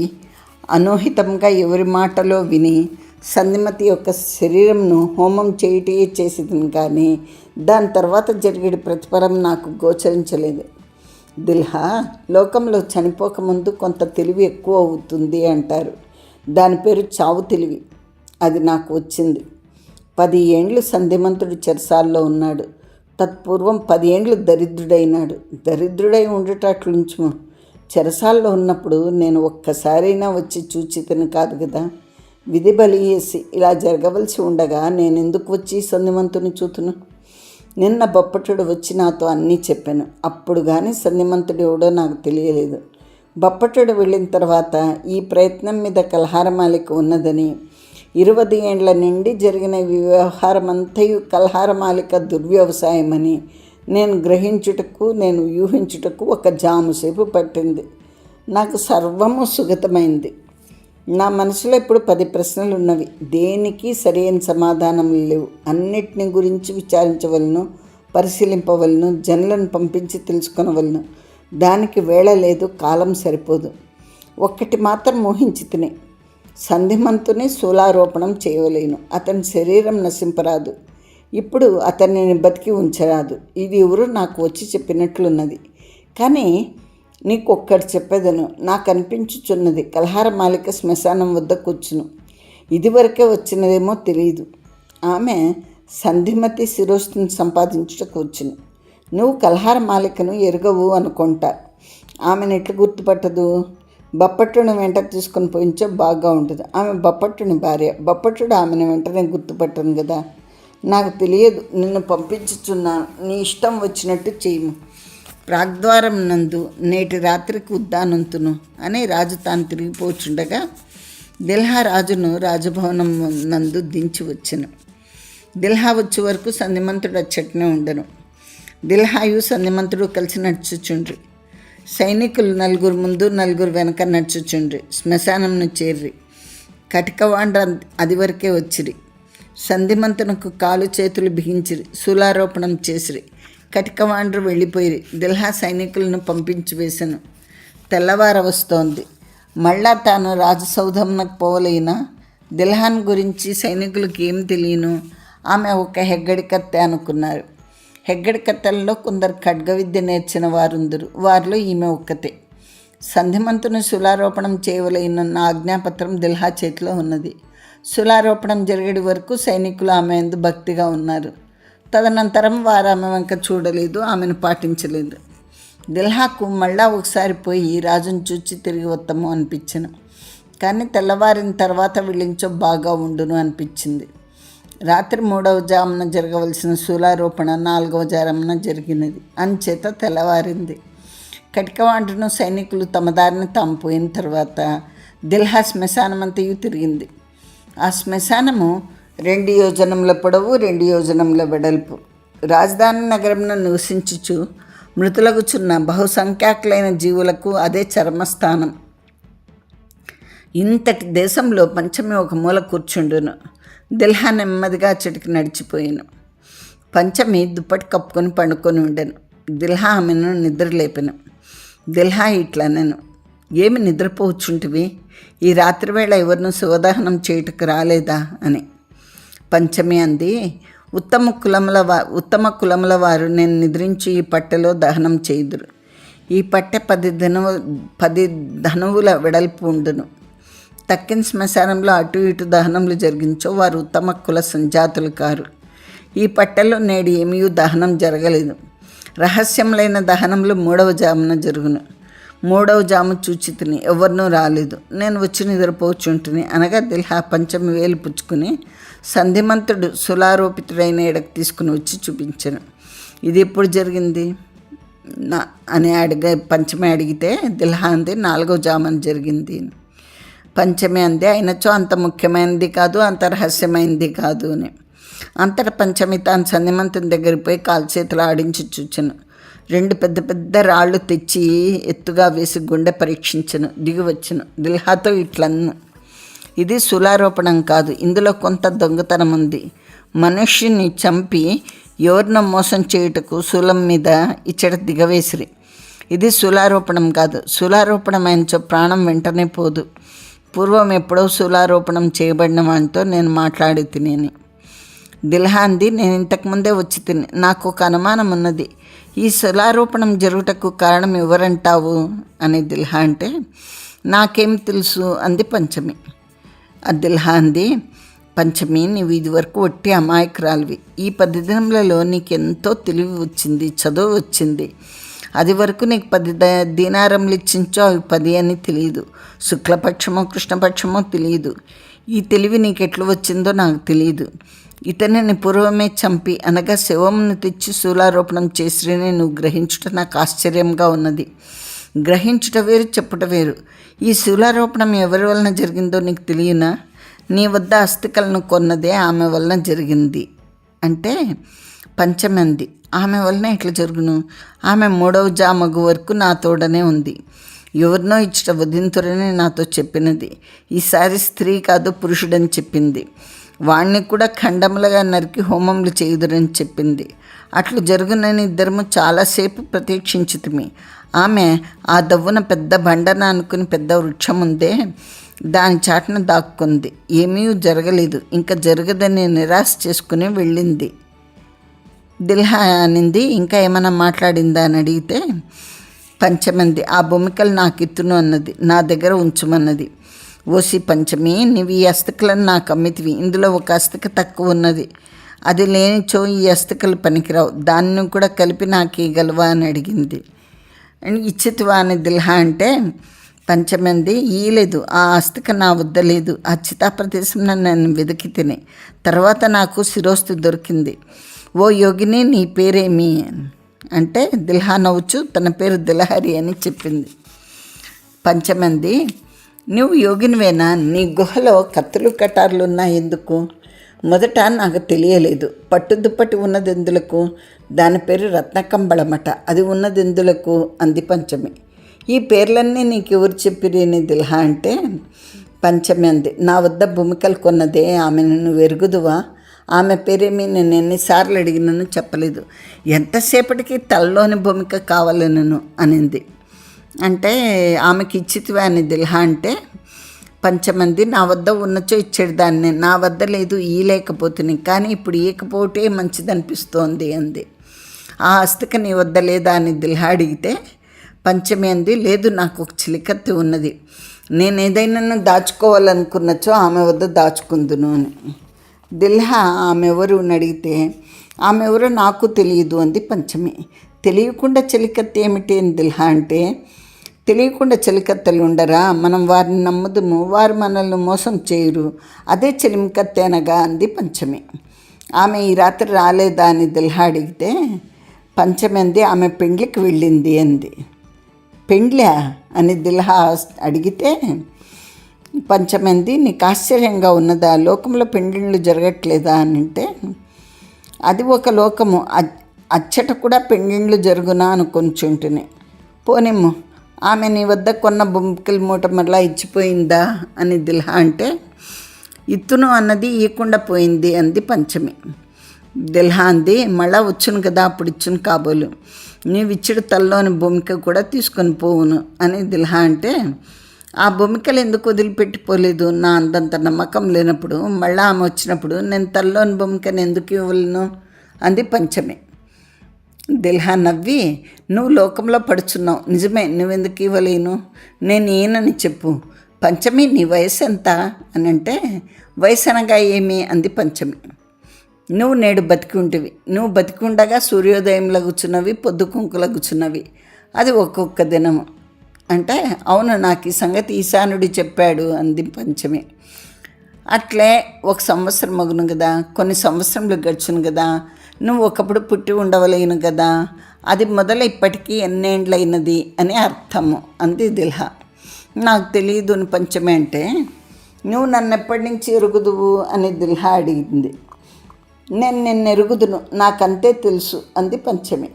అనూహితంగా ఎవరి మాటలో విని సంధిమతి యొక్క శరీరంను హోమం చేసేది, కానీ దాని తర్వాత జరిగే ప్రతిఫలం నాకు గోచరించలేదు. దిల్హా, లోకంలో చనిపోకముందు కొంత తెలివి ఎక్కువ అవుతుంది అంటారు. దాని పేరు చావు తెలివి. అది నాకు వచ్చింది. 10 ఏండ్లు సంధిమంతుడు చెరసాల్లో ఉన్నాడు. తత్పూర్వం 10 ఏండ్లు దరిద్రుడైనాడు. దరిద్రుడై ఉండేటట్లుంచుము. చెరసాల్లో ఉన్నప్పుడు నేను ఒక్కసారైనా వచ్చి చూచితను కాదు కదా. విధి బలి వేసి ఇలా జరగవలసి ఉండగా నేనెందుకు వచ్చి సంధిమంతుని చూతును? నిన్న బొప్పటుడు వచ్చి నాతో అన్నీ చెప్పాను. అప్పుడు కానీ సంధిమంతుడు ఎవడో నాకు తెలియలేదు. బొప్పటుడు వెళ్ళిన తర్వాత ఈ ప్రయత్నం మీద కలహారమాలిక ఉన్నదని, 20 ఏండ్ల నుండి జరిగిన వ్యవహారమంతయు కలహారమాలిక దుర్వ్యవసాయమని నేను గ్రహించుటకు, నేను ఊహించుటకు ఒక జాముసేపు పట్టింది. నాకు సర్వము సుగతమైంది. నా మనసులో ఇప్పుడు 10 ప్రశ్నలు ఉన్నవి. దేనికి సరైన సమాధానం లేవు. అన్నిటిని గురించి విచారించవలను, పరిశీలింపవలను, జనులను పంపించి తెలుసుకొనవలను. దానికి వేళ లేదు, కాలం సరిపోదు. ఒక్కటి మాత్రం ఊహించి తిని, సంధిమంతుని శూలారోపణం చేయవలేను. అతని శరీరం నశింపరాదు. ఇప్పుడు అతన్ని బతికి ఉంచరాదు. ఇది ఎవరు నాకు వచ్చి చెప్పినట్లున్నది. కానీ నీకు ఒక్కటి చెప్పేదను. నాకు అనిపించుచున్నది, కలహారమాలిక శ్మశానం వద్ద కూర్చును. ఇదివరకే వచ్చినదేమో తెలియదు. ఆమె సంధిమతి శిరోస్థిని సంపాదించుటకు వచ్చును. నువ్వు కలహారమాలికను ఎరగవు అనుకుంటా. ఆమెను ఎట్లు గుర్తుపట్టదు? బప్పట్టుని వెంట తీసుకొని పోయించో బాగా ఉంటుంది. ఆమె బప్పట్టుని భార్య. బప్పట్టుడు ఆమెను వెంటనే గుర్తుపట్టను కదా. నాకు తెలియదు, నిన్ను పంపించుచున్నాను. నీ ఇష్టం వచ్చినట్టు చేయము. ప్రాగ్ద్వారం నందు నేటి రాత్రికి ఉద్దానంతును అని రాజు తాను తిరిగిపోచుండగా దిల్హా రాజును రాజభవనం నందు దించి వచ్చెను. దిల్హా వచ్చే వరకు సంధిమంతుడు అచ్చటనే ఉండను. దిల్హాయు సంధిమంతుడు కలిసి నడుచుచుండ్రి. సైనికులు 4 ముందు 4 వెనక నడుచుచుండ్రి. శ్మశానంను చేర్రి. కటికవాండ్ర అది వరకే వచ్చిరి. సంధిమంతునకు కాలు చేతులు బిగించిరి. శూలారోపణం చేసిరి. కటికవాండ్రు వెళ్ళిపోయిరి. దిల్హా సైనికులను పంపించి వేశాను. తెల్లవార వస్తోంది. మళ్ళా తాను రాజసౌధంనకు పోవలేనా? దిల్హాన్ గురించి సైనికులకు ఏం తెలియను. ఆమె ఒక హెగ్గడి కత్తె అనుకున్నారు. హెగ్గడి కత్తెలలో కొందరు ఖడ్గ విద్య నేర్చిన వారుందరు. వారిలో ఈమె ఒక్కతే. సంధిమంతుని శూలారోపణం చేయవలెనన్న ఆజ్ఞాపత్రం దిల్హా చేతిలో ఉన్నది. శూలారోపణం జరిగేటి వరకు సైనికులు ఆమె యందు భక్తిగా ఉన్నారు. తదనంతరం వారు ఆమె వెంక చూడలేదు, ఆమెను పాటించలేదు. దిల్హాకు మళ్ళా ఒకసారి పోయి రాజును చూచి తిరిగి వస్తాము అనిపించను. కానీ తెల్లవారిన తర్వాత వెళ్ళించో బాగా ఉండును అనిపించింది. రాత్రి 3వ జామున జరగవలసిన శూలారోపణ 4వ జామున జరిగినది. అంచేత తెల్లవారింది. కటికవాంటను సైనికులు తమ దారిని తాము పోయిన తర్వాత దిల్హా శ్మశానమంతయు తిరిగింది. ఆ శ్మశానము 2 యోజనముల పొడవు, 2 యోజనముల వెడల్పు. రాజధాని నగరంలో నివసించుచు మృతులగుచున్న బహుసంఖ్యాకులైన జీవులకు అదే చర్మస్థానం. ఇంతటి దేశంలో పంచమి ఒక మూల కూర్చుండును. దిల్హా నెమ్మదిగా అచ్చటికి నడిచిపోయాను. పంచమి దుప్పటి కప్పుకొని పండుకొని ఉండెను. దిల్హా ఆమెను నిద్ర లేపాను. దిల్హా ఇట్లా నేను, ఏమి నిద్రపోవచ్చుంటివి? ఈ రాత్రివేళ ఎవరినూ శివదహనం చేయుటకు రాలేదా అని. పంచమి అంది, ఉత్తమ కులముల వారు నేను నిద్రించి ఈ పట్టెలో దహనం చేయుదురు. ఈ పట్టె 10 ధనువుల వెడల్పు ఉండును. తక్కిన శ్మశానంలో అటు ఇటు దహనములు జరిగించో వారు ఉత్తమ కుల సంజాతులు కారు. ఈ పట్టెలో నేడు ఏమీ దహనం జరగలేదు. రహస్యములైన దహనములు 3వ జామున జరుగును. 3వ జాము చూచి తిని ఎవరినూ రాలేదు. నేను వచ్చి నిద్రపోచుంటుని అనగా దిల్హా పంచమి వేలు పుచ్చుకుని సంధిమంతుడు సులారోపితుడైన ఎడకు తీసుకుని వచ్చి చూపించాను. ఇది ఎప్పుడు జరిగింది అని పంచమి అడిగితే దిల్హా అంది 4వ జామున జరిగింది. పంచమి అంది, అయినచో అంత ముఖ్యమైనది కాదు, అంత రహస్యమైనది కాదు అని. అంతట పంచమి తాను సంధిమంతుని దగ్గరికి పోయి కాలు చేతులు ఆడించి చూచాను. 2 పెద్ద పెద్ద రాళ్ళు తెచ్చి ఎత్తుగా వేసి గుండె పరీక్షించను. దిగి వచ్చను. దిల్హాతో ఇట్లన్ను, ఇది శూలారోపణం కాదు, ఇందులో కొంత దొంగతనం ఉంది. మనుష్యుని చంపి ఎవరినో మోసం చేయుటకు శూలం మీద ఇచ్చట దిగవేసిరి. ఇది శూలారోపణం కాదు. శూలారోపణమైనచో ప్రాణం వెంటనే పోదు. పూర్వం ఎప్పుడో శూలారోపణం చేయబడిన వానితో నేను మాట్లాడి తినేని. దిల్హా అంది, నేను ఇంతకుముందే వచ్చి తిని, నాకు ఒక అనుమానం ఉన్నది. ఈ శూలారోపణం జరుగుటకు కారణం ఎవరంటావు అని దిల్హా అంటే, నాకేం తెలుసు అంది పంచమి. దిల్హా అంది, పంచమి, నీవు ఇది వరకు ఒట్టి అమాయకురాలివి. ఈ 10 దినములలో నీకెంతో తెలివి వచ్చింది, చదువు వచ్చింది. అది వరకు నీకు 10 దీనారములు ఇచ్చించో అవి 10 అని తెలియదు. శుక్లపక్షమో కృష్ణపక్షమో తెలియదు. ఈ తెలివి నీకెట్లు వచ్చిందో నాకు తెలియదు. ఇతనిని పూర్వమే చంపి అనగా శవమును తెచ్చి శూలారోపణం చేసిరని నువ్వు గ్రహించుట నాకు ఆశ్చర్యంగా ఉన్నది. గ్రహించుట వేరు, చెప్పుట వేరు. ఈ శూలారోపణం ఎవరి వలన జరిగిందో నీకు తెలియనా? నీ వద్ద అస్థికలను కొన్నదే ఆమె వలన జరిగింది అంటే పంచమి అంది, ఆమె వలన ఎట్లా జరుగును? ఆమె 3వ జామగు వరకు నా తోడనే ఉంది. ఎవరినో ఇచ్చట వధింతురని నాతో చెప్పినది. ఈసారి స్త్రీ కాదు పురుషుడని చెప్పింది. వాణ్ణి కూడా ఖండములుగా నరికి హోమములు చేయుదురని చెప్పింది. అట్లు జరుగునని ఇద్దరము చాలాసేపు ప్రతీక్షించితిమి. ఆమె ఆ దవ్వున పెద్ద బండన అనుకుని పెద్ద వృక్షం ఉందే, దాని చాటున దాక్కుంది. ఏమీ జరగలేదు, ఇంకా జరగదని నిరాశ చేసుకుని వెళ్ళింది. దిల్హా అనింది, ఇంకా ఏమైనా మాట్లాడిందా అని అడిగితే పంచమంది, ఆ భూమికలు నాకు ఇత్తును అన్నది, నా దగ్గర ఉంచుమన్నది. ఓసి పంచమి, నీవు ఈ అస్థికలను నాకు అమ్మితివి. ఇందులో ఒక అస్థిక తక్కువ ఉన్నది. అది లేనిచో ఈ అస్థికలు పనికిరావు. దాన్ని కూడా కలిపి నాకు ఇవ్వగలవా అని అడిగింది. ఇచ్చితివా అని దిల్హా అంటే పంచమంది, ఈలేదు, ఆ అస్థిక నా వద్ద లేదు. ఆ చితాప్రదేశంలో నేను వెతికి తిని తర్వాత నాకు శిరోస్తు దొరికింది. ఓ యోగిని, నీ పేరేమి అంటే దిల్హా నవ్వుచు తన పేరు దిలహరి అని చెప్పింది. పంచమంది, నువ్వు యోగినివేనా? నీ గుహలో కత్తులు కటార్లు ఉన్నా ఎందుకు? మొదట నాకు తెలియలేదు. పట్టుదుప్పటి ఉన్నదెందులకు? దాని పేరు రత్నకంబళమట, అది ఉన్నదెందులకు అంది పంచమి. ఈ పేర్లన్నీ నీకెవరు చెప్పిరేని దిల్హా అంటే పంచమి అంది, నా వద్ద భూమికలు కొన్నదే ఆమెను నువ్వు ఎరుగుదువా? ఆమె పేరేమి నేను ఎన్నిసార్లు అడిగినను చెప్పలేదు. ఎంతసేపటికి తలలోని భూమిక కావాలనను అనింది. అంటే ఆమెకి ఇచ్చితివా అని దిల్హా అంటే పంచమంది, నా వద్ద ఉన్నచో ఇచ్చేది దాన్ని, నా వద్ద లేదు, లేకపోతుంది. కానీ ఇప్పుడు ఈకపోతే మంచిదనిపిస్తోంది అంది. ఆ అస్థిక నీ వద్ద లేదా అని దిల్హా అడిగితే పంచమి అంది, లేదు, నాకు ఒక చిలికత్తి ఉన్నది. నేను ఏదైనా దాచుకోవాలనుకున్నచో ఆమె వద్ద దాచుకుందును అని. దిల్హా ఆమె ఎవరు అని అడిగితే ఆమె ఎవరో నాకు తెలియదు అంది పంచమి. తెలియకుండా చెలికత్తి ఏమిటి అని దిల్హా అంటే, తెలియకుండా చెలికత్తెలు ఉండరా? మనం వారిని నమ్ముదుము, వారు మనల్ని మోసం చేయరు, అదే చెలికత్తె అనగా అంది పంచమి. ఆమె ఈ రాత్రి రాలేదా అని దిల్హా అడిగితే పంచమి అంది, ఆమె పెండ్లికి వెళ్ళింది అంది. పెండ్లా అని దిల్హా అడిగితే పంచమంది, నీకు ఆశ్చర్యంగా ఉన్నదా? లోకంలో పెండ్లిళ్ళు జరగట్లేదా అని అంటే, అది ఒక లోకము, అచ్చట కూడా పెండ్లిళ్ళు జరుగునా అనుకొంచుంటుని. పోనిమ్ము, ఆమె నీ వద్ద కొన్న బొంకిల మూట మరలా ఇచ్చిపోయిందా అని దిల్హా అంటే ఇత్తును అన్నది ఇయ్యకుండా పోయింది అంది పంచమి. దిల్హా అంది, మళ్ళా వచ్చును కదా అప్పుడు ఇచ్చును కాబోలు, నీవిచ్చుడు తల్లోని భూమిక కూడా తీసుకొని పోవును అని దిల్హా అంటే, ఆ భూమికలు ఎందుకు వదిలిపెట్టిపోలేదు? నా అందంత నమ్మకం లేనప్పుడు మళ్ళీ ఆమె వచ్చినప్పుడు నేను తల్లోని భూమికను ఎందుకు ఇవ్వలేను అంది పంచమి. దిల్హా నవ్వి, నువ్వు లోకంలో పడుచున్నావు, నిజమే, నువ్వెందుకు ఇవ్వలేను, నేను ఈయనని చెప్పు. పంచమి, నీ వయసు ఎంత అని అంటే, వయసు అనగా ఏమి అంది పంచమి. నువ్వు నేడు బతికి ఉంటివి, నువ్వు బతికి ఉండగా సూర్యోదయంలో కూర్చున్నవి, పొద్దు కుంకుల కూర్చున్నవి, అది ఒక్కొక్క దినము అంటే, అవును, నాకు ఈ సంగతి ఈశానుడు చెప్పాడు అంది పంచమి. అట్లే 1 సంవత్సరం మగును కదా, కొన్ని సంవత్సరంలో గడుచును కదా, నువ్వు ఒకప్పుడు పుట్టి ఉండవలేను కదా, అది మొదలు ఇప్పటికీ ఎన్నేండ్లైనది అని అర్థము అంది దిల్హా. నాకు తెలియదు అని పంచమి అంటే, నువ్వు నన్ను ఎప్పటి నుంచి ఎరుగుదువు అని దిల్హా అడిగింది. నేను నిన్ను ఎరుగుదును, నాకంతే తెలుసు అంది పంచమి.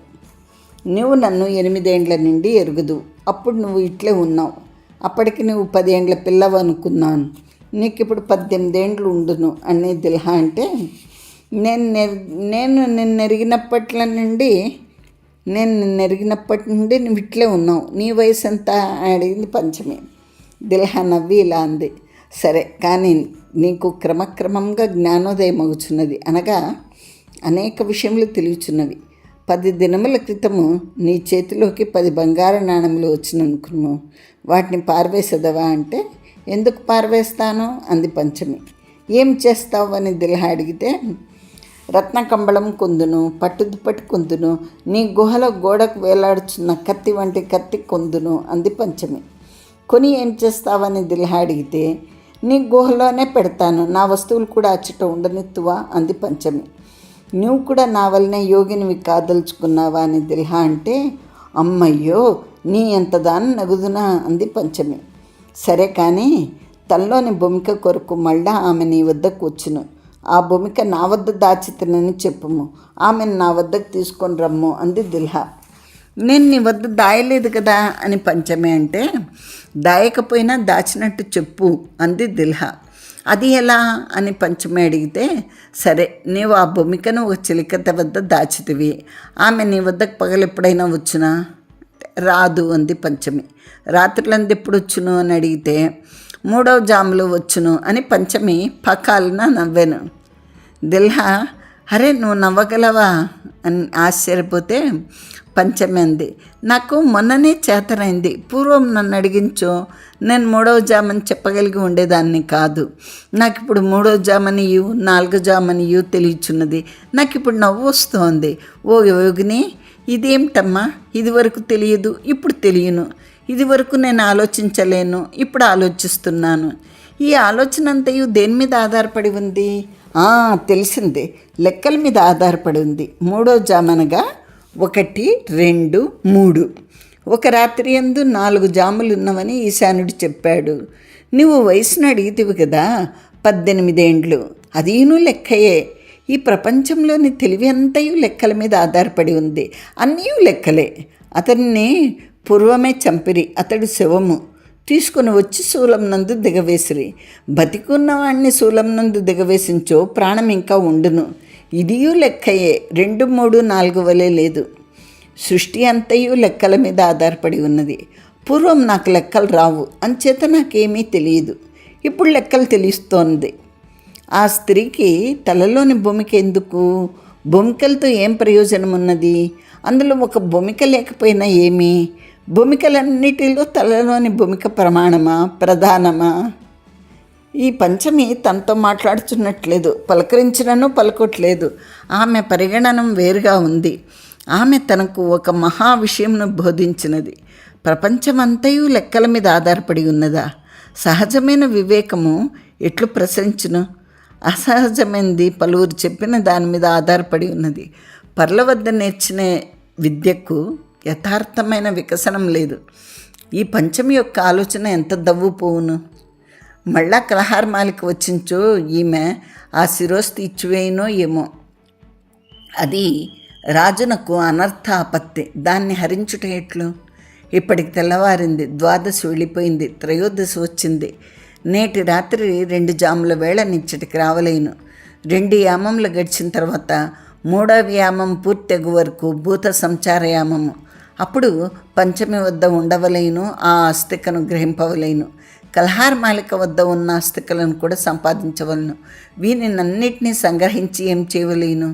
నువ్వు నన్ను 8 ఏండ్ల నుండి ఎరుగుదువు, అప్పుడు నువ్వు ఇట్లే ఉన్నావు, అప్పటికి నువ్వు 10 ఏండ్ల పిల్లవు అనుకున్నాను, నీకు ఇప్పుడు 18 ఏండ్లు ఉండును అని దిల్హా అంటే, నేను నిన్ను ఎరిగినప్పటి నుండి నువ్వు ఇట్లే ఉన్నావు, నీ వయసు ఎంత అడిగింది పంచమి. దిల్హా నవ్వి ఇలా అంది, సరే, కానీ నీకు క్రమక్రమంగా జ్ఞానోదయం అగుచున్నది, అనగా అనేక విషయములు తెలియచున్నవి. 10 దినముల క్రితము నీ చేతిలోకి 10 బంగారు నాణములు వచ్చిననుకున్నావు, వాటిని పారవేసదవా అంటే, ఎందుకు పారవేస్తాను అంది పంచమి. ఏం చేస్తావు అని దిల్హా అడిగితే, రత్నకంబళం కొందును, పట్టుదుప్పటి కొందును, నీ గుహలో గోడకు వేలాడుచున్న కత్తి వంటి కత్తి కొందును అంది పంచమి. కొని ఏం చేస్తావని దిల్హా అడిగితే, నీ గుహలోనే పెడతాను, నా వస్తువులు కూడా అచ్చట ఉండనిత్తువా అంది పంచమి. నువ్వు కూడా నా వల్లనే యోగినివి కాదలుచుకున్నావా అని దిల్హా అంటే, అమ్మయ్యో, నీ ఎంత దాన్ని నగుదునా అంది పంచమి. సరే, కానీ తల్లోని భూమిక కొరకు మళ్ళా ఆమె నీ వద్దకు వచ్చును, ఆ భూమిక నా వద్ద దాచితనని చెప్పుము, ఆమెను నా వద్దకు తీసుకొని రమ్ము అంది దిల్హా. నేను నీ వద్ద దాయలేదు కదా అని పంచమి అంటే, దాయకపోయినా దాచినట్టు చెప్పు అంది దిల్హా. అది ఎలా అని పంచమి అడిగితే, సరే, నీవు ఆ భూమికను ఒక చిలికత వద్ద దాచితివి, ఆమె నీ వద్దకు పగలెప్పుడైనా వచ్చునా? రాదు అంది పంచమి. రాత్రులందు ఎప్పుడు వచ్చును అని అడిగితే, 3వ జాములో వచ్చును అని పంచమి పకాలన నవ్వాను. దిల్హా, అరే, నువ్వు నవ్వగలవా అని ఆశ్చర్యపోతే పంచమి అంది, నాకు మొన్ననే చేతనైంది, పూర్వం నన్ను అడిగించో నేను 3వ జామని చెప్పగలిగి ఉండేదాన్ని కాదు, నాకు ఇప్పుడు 3వ జామనియు 4వ జామనియు తెలియచున్నది, నాకు ఇప్పుడు నవ్వు వస్తోంది. ఓ యోగిని, ఇదేమిటమ్మా, ఇదివరకు తెలియదు, ఇప్పుడు తెలియను, ఇదివరకు నేను ఆలోచించలేను, ఇప్పుడు ఆలోచిస్తున్నాను. ఈ ఆలోచన అంతయు దేని మీద ఆధారపడి ఉంది? తెలిసింది, లెక్కల మీద ఆధారపడి ఉంది. 3వ జామనగా 1, 2, 3, ఒక రాత్రి యందు 4 జాములు ఉన్నవని ఈశానుడు చెప్పాడు. నువ్వు వయసును అడిగితివి కదా, 18 ఏండ్లు, అదీను లెక్కయే. ఈ ప్రపంచంలోని తెలివి అంతయు లెక్కల మీద ఆధారపడి ఉంది, అన్నీ లెక్కలే. అతన్ని పూర్వమే చంపిరి, అతడు శవము తీసుకుని వచ్చి శూలం నందు దిగవేసిరి, బతికున్నవాడిని శూలం నందు దిగవేసించో ప్రాణం ఇంకా ఉండును, ఇదియూ లెక్కయే, 2, 3, 4 వలె లేదు. సృష్టి అంతయు లెక్కల మీద ఆధారపడి ఉన్నది. పూర్వం నాకు లెక్కలు రావు, అంచేత నాకేమీ తెలియదు, ఇప్పుడు లెక్కలు తెలుస్తోంది. ఆ స్త్రీకి తలలోని భూమిక ఎందుకు? భూమికలతో ఏం ప్రయోజనం ఉన్నది? అందులో ఒక భూమిక లేకపోయినా ఏమి? భూమికలన్నిటిలో తలలోని భూమిక ప్రమాణమా, ప్రధానమా? ఈ పంచమి తనతో మాట్లాడుతున్నట్లేదు, పలకరించినను పలుకోట్లేదు. ఆమె పరిగణనం వేరుగా ఉంది. ఆమె తనకు ఒక మహా విషయంను బోధించినది. ప్రపంచమంతయు లెక్కల మీద ఆధారపడి ఉన్నదా? సహజమైన వివేకము ఎట్లు ప్రశ్నించును? అసహజమైనది పలువురు చెప్పిన దాని మీద ఆధారపడి ఉన్నది. పర్ల వద్ద నేర్చిన విద్యకు యథార్థమైన వికసనం లేదు. ఈ పంచమి యొక్క ఆలోచన ఎంత దవ్వు పోవును? మళ్ళా కలహారమాలికి వచ్చించో ఈమె ఆ శిరోస్తి ఇచ్చివేయనో ఏమో. అది రాజునకు అనర్థ ఆపత్తి, దాన్ని హరించుట ఎట్లు? ఇప్పటికి తెల్లవారింది, ద్వాదశి వెళ్ళిపోయింది, త్రయోదశి వచ్చింది. నేటి రాత్రి 2 జాముల వేళ నిచ్చటికి రావలేను. 2 యామములు గడిచిన తర్వాత 3వ యామం పూర్తెగు వరకు భూత సంచార యామము. అప్పుడు పంచమి వద్ద ఉండవలేను, ఆ ఆస్తికను గ్రహింపవలేను. కల్హార్ మాలిక వద్ద ఉన్న ఆస్తికలను కూడా సంపాదించవలను. వీనినన్నిటినీ సంగ్రహించి ఏం చేయవలేను?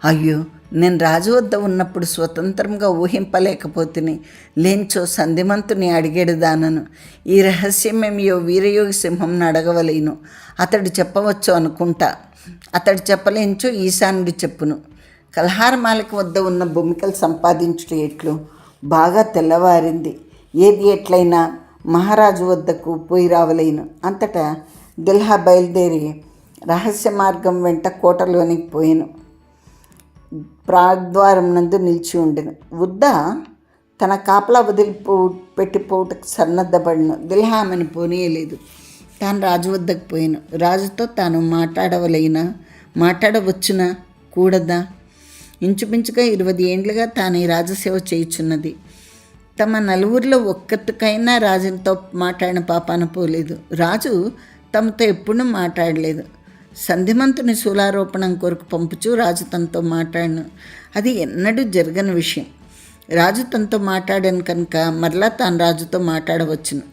అయ్యో, నేను రాజు వద్ద ఉన్నప్పుడు స్వతంత్రంగా ఊహింపలేకపోతుని, లేంచో సంధిమంతుని అడిగేడుదానను. ఈ రహస్యమేమియో వీరయోగి సింహంను అడగవలేను. అతడు చెప్పవచ్చు అనుకుంటా, అతడు చెప్పలేంచో ఈశానుడు చెప్పును. కల్హార్ మాలిక వద్ద ఉన్న భూమికలు సంపాదించుట ఎట్లు? బాగా తెల్లవారింది. ఏది ఎట్లయినా మహారాజు వద్దకు పోయి రావలేను. అంతటా దిల్హా బయలుదేరి రహస్య మార్గం వెంట కోటలోనికి పోయాను. ప్రాద్వారం నందు నిలిచి ఉండెను. వద్ద తన కాపలా పెట్టిపోవుటకు సన్నద్ధపడను. దిల్హా ఆమెను పోనీయలేదు. తాను రాజు వద్దకు పోయాను. రాజుతో తాను మాట్లాడవచ్చునా కూడదా? ఇంచుమించుగా 20 ఏండ్లుగా తాను ఈ రాజసేవ చేయుచున్నది. తమ నలుగురిలో ఒక్కటికైనా రాజుతో మాట్లాడిన పాపాన పోలేదు. రాజు తమతో ఎప్పుడూ మాట్లాడలేదు. సంధిమంతుని శూలారోపణం కొరకు పంపుచూ రాజు తనతో మాట్లాడను. అది ఎన్నడూ జరగని విషయం. రాజు తనతో మాట్లాడాను కనుక మరలా తాను రాజుతో మాట్లాడవచ్చును.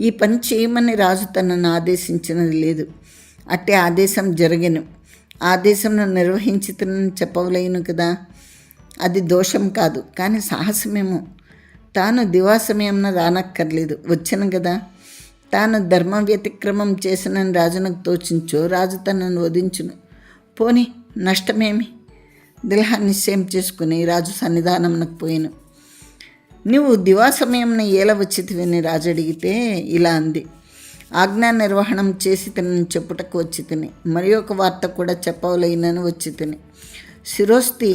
ఈ పని చేయమని రాజు తనను ఆదేశించినది లేదు. అట్టే ఆదేశం జరిగెను. ఆదేశంను నిర్వహించుతునని చెప్పవలేను కదా. అది దోషం కాదు, కానీ సాహసమేమో. తాను దివా సమయంలో రానక్కర్లేదు, వచ్చాను కదా. తాను ధర్మ వ్యతిక్రమం చేసినని రాజునకు తోచించో రాజు తనను వధించును. పోని నష్టమేమి? దిల్హా నిశ్చయం చేసుకుని రాజు సన్నిధానంకు పోయాను. నువ్వు దివా సమయంలో ఎలా వచ్చితివని రాజు అడిగితే ఇలా అంది. ఆజ్ఞా నిర్వహణం చేసి తినని చెప్పుటకు వచ్చి తిని, మరి ఒక వార్త కూడా చెప్పవలేనని వచ్చి తిని. శిరోస్తి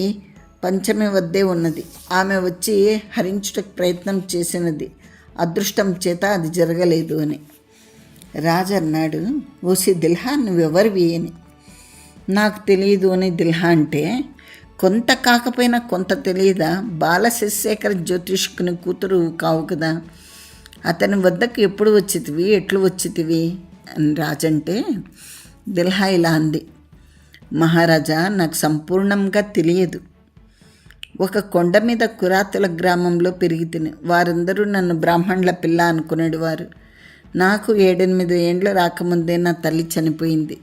పంచమి వద్దే ఉన్నది. ఆమె వచ్చి హరించుటకు ప్రయత్నం చేసినది. అదృష్టం చేత అది జరగలేదు అని. రాజు అన్నాడు, ఓసి దిల్హా, నువ్వెవరివి అని. నాకు తెలియదు అని దిల్హా అంటే, కొంత కాకపోయినా కొంత తెలియదా? బాలశశేఖర జ్యోతిష్కుని కూతురు కావు కదా. అతని వద్దకు ఎప్పుడు వచ్చితివి, ఎట్లు వచ్చితివి అని రాజంటే, దిల్హా ఇలా అంది. మహారాజా, నాకు సంపూర్ణంగా తెలియదు. ఒక కొండ మీద కురాతుల గ్రామంలో పెరిగి తిని వారందరూ నన్ను బ్రాహ్మణుల పిల్ల అనుకునేవారు. నాకు 7-8 ఏండ్లు రాకముందే నా తల్లి చనిపోయింది.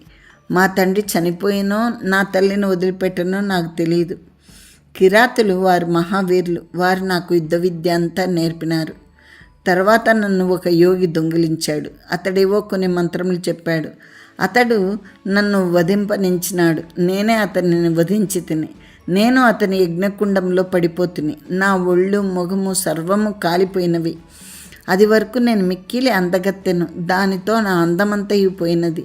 మా తండ్రి చనిపోయినో నా తల్లిని వదిలిపెట్టనో నాకు తెలియదు. కిరాతులు వారు మహావీరులు. వారు నాకు యుద్ధ విద్య అంతా నేర్పినారు. తర్వాత నన్ను ఒక యోగి దొంగిలించాడు. అతడేవో కొన్ని మంత్రములు చెప్పాడు. అతడు నన్ను వధింపనించినాడు. నేనే అతనిని వధించి తిని. నేను అతని యజ్ఞకుండంలో పడిపోతుని. నా ఒళ్ళు మొగము సర్వము కాలిపోయినవి. అది వరకు నేను మిక్కిలి అందగత్తెను. దానితో నా అందమంతయు పోయినది.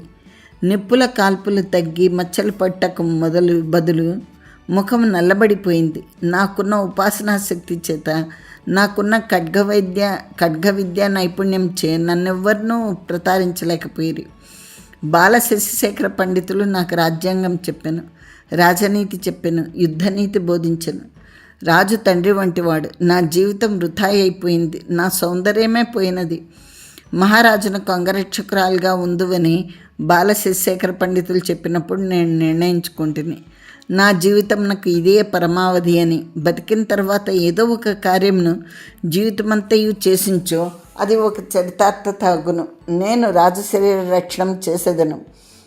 నిప్పుల కాల్పులు తగ్గి మచ్చలు పట్టకు బదులు ముఖం నల్లబడిపోయింది. నాకున్న ఉపాసనా శక్తి చేత, నాకున్న ఖడ్గ విద్య నైపుణ్యం చే నన్నెవ్వరినూ ప్రతారించలేకపోయారు. బాలశశిశేఖర పండితులు నాకు రాజ్యాంగం చెప్పాను, రాజనీతి చెప్పాను, యుద్ధనీతి బోధించను. రాజు తండ్రి వంటివాడు. నా జీవితం వృథా అయిపోయింది. నా సౌందర్యమే పోయినది. మహారాజునకు అంగరక్షకురాలుగా ఉందువని బాలశశిశేఖర పండితులు చెప్పినప్పుడు నేను నిర్ణయించుకుంటుని. నా జీవితం నాకు ఇదే పరమావధి అని. బతికిన తర్వాత ఏదో ఒక కార్యంను జీవితమంతయు చేసించో అది ఒక చరితార్థత అగును. నేను రాజశరీర రక్షణం చేసేదను.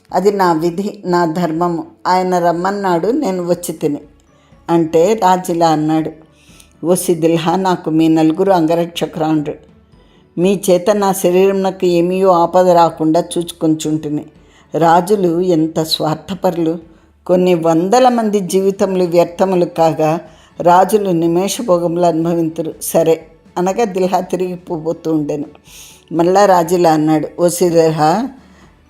అది నా విధి, నా ధర్మము. ఆయన రమ్మన్నాడు, నేను వచ్చి తిని అంటే రాజులా అన్నాడు. ఓసి దిల్హా, నాకు మీ 4 అంగరక్షకురాండ్రు. మీ చేత నా శరీరంకు ఏమీయో ఆపద రాకుండా చూచుకొంచుంటుని. రాజులు ఎంత స్వార్థపరులు. కొన్ని 100 మంది జీవితములు వ్యర్థములు కాగా రాజులు నిమేషభోగములు అనుభవింతురు. సరే అనగా దిల్హా తిరిగిపోతూ ఉండెను. మళ్ళా రాజులా అన్నాడు. ఓసి దిల్హా,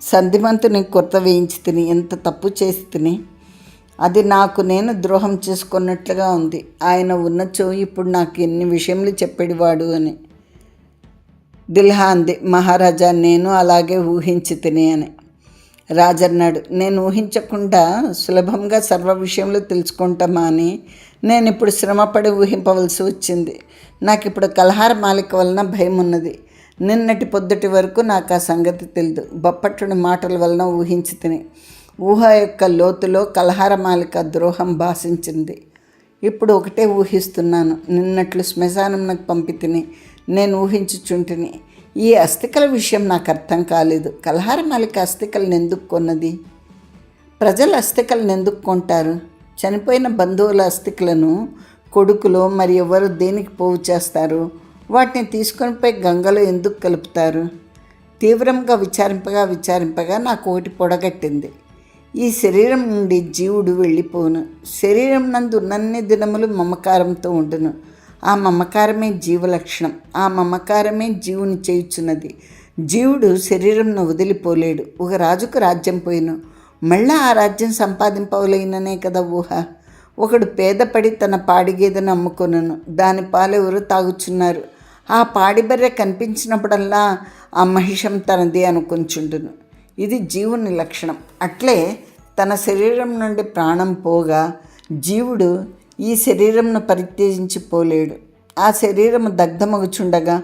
సంధిమంతుని కొత్త వేయించి తిని ఎంత తప్పు చేసి తిని. అది నాకు నేను ద్రోహం చేసుకున్నట్లుగా ఉంది. ఆయన ఉన్నచో ఇప్పుడు నాకు ఎన్ని విషయములు చెప్పేవాడు అని. దిల్హా అంది, మహారాజా, నేను అలాగే ఊహించి తిని అని. రాజన్నాడు, నేను ఊహించకుండా సులభంగా సర్వ విషయంలో తెలుసుకుంటామా అని నేను ఇప్పుడు శ్రమపడి ఊహింపవలసి వచ్చింది. నాకు ఇప్పుడు కల్హార్ మాలిక వలన భయం ఉన్నది. నిన్నటి పొద్దుటి వరకు నాకు ఆ సంగతి తెలియదు. బొప్పట్టుడి మాటల వలన ఊహించి తిని ఊహ యొక్క లోతులో కలహారమాలిక ద్రోహం భాషించింది. ఇప్పుడు ఒకటే ఊహిస్తున్నాను. నిన్నట్లు శ్మశానంకు పంపి తిని నేను ఊహించుచుంటిని. ఈ అస్థికల విషయం నాకు అర్థం కాలేదు. కలహారమాలిక అస్థికలను ఎందుకు కొన్నది? ప్రజలు అస్థికలను ఎందుకు కొంటారు? చనిపోయిన బంధువుల అస్థికలను కొడుకులు మరి ఎవరు దేనికి పోగు చేస్తారు? వాటిని తీసుకొని పోయి గంగలో ఎందుకు కలుపుతారు? తీవ్రంగా విచారింపగా నాకు ఒకటి పొడగట్టింది. ఈ శరీరం నుండి జీవుడు వెళ్ళిపోను. శరీరం నందు ఉన్నన్ని దినములు మమకారంతో ఉండును. ఆ మమకారమే జీవలక్షణం. ఆ మమకారమే జీవుని చేయుచున్నది. జీవుడు శరీరంను వదిలిపోలేడు. ఒక రాజుకు రాజ్యం పోయిను, మళ్ళా ఆ రాజ్యం సంపాదింపవలైననే కదా ఊహ. ఒకడు పేదపడి తన పాడిగేదెను అమ్ముకొనను. దాని పాలెవరు తాగుచున్నారు. ఆ పాడిబర్రె కనిపించినప్పుడల్లా ఆ మహిషం తనది అనుకుంచుండును. ఇది జీవుని లక్షణం. అట్లే తన శరీరం నుండి ప్రాణం పోగా జీవుడు ఈ శరీరంను పరిత్యజించి పోలేడు. ఆ శరీరము దగ్ధమగుచుండగా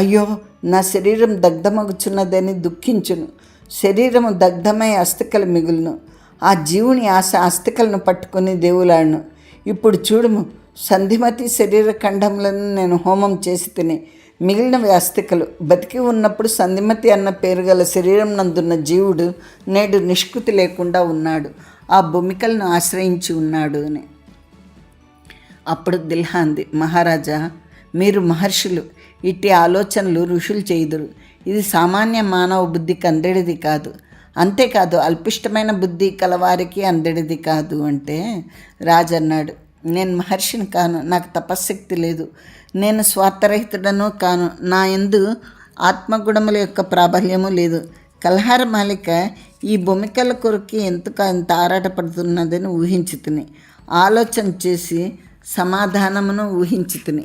అయ్యో నా శరీరం దగ్ధమగుచున్నదని దుఃఖించును. శరీరము దగ్ధమై అస్థికలు మిగులును. ఆ జీవుని ఆశ అస్థికలను పట్టుకుని దేవులాడును. ఇప్పుడు చూడుము, సంధిమతి శరీర ఖండములను నేను హోమం చేసి తిని మిగిలినవి అస్థికలు. బతికి ఉన్నప్పుడు సంధిమతి అన్న పేరు గల శరీరం నందున్న జీవుడు నేడు నిష్కృతి లేకుండా ఉన్నాడు. ఆ భూమికలను ఆశ్రయించి ఉన్నాడు అని. అప్పుడు దిల్హా అంది, మహారాజా, మీరు మహర్షులు. ఇట్టి ఆలోచనలు ఋషులు చేయుదురు. ఇది సామాన్య మానవ బుద్ధికి అందడిది కాదు. అంతేకాదు అల్పిష్టమైన బుద్ధి కలవారికి అందడిది కాదు అంటే రాజు అన్నాడు, నేను మహర్షిని కాను, నాకు తపశ్శక్తి లేదు, నేను స్వార్థరహితుడను కాను, నా యందు ఆత్మగుణముల యొక్క ప్రాబల్యము లేదు. కలహారమాలిక ఈ భూమికల కొరకు ఎంత ఆరాటపడుతున్నదని ఊహించి తిని ఆలోచన చేసి సమాధానమును ఊహించి తిని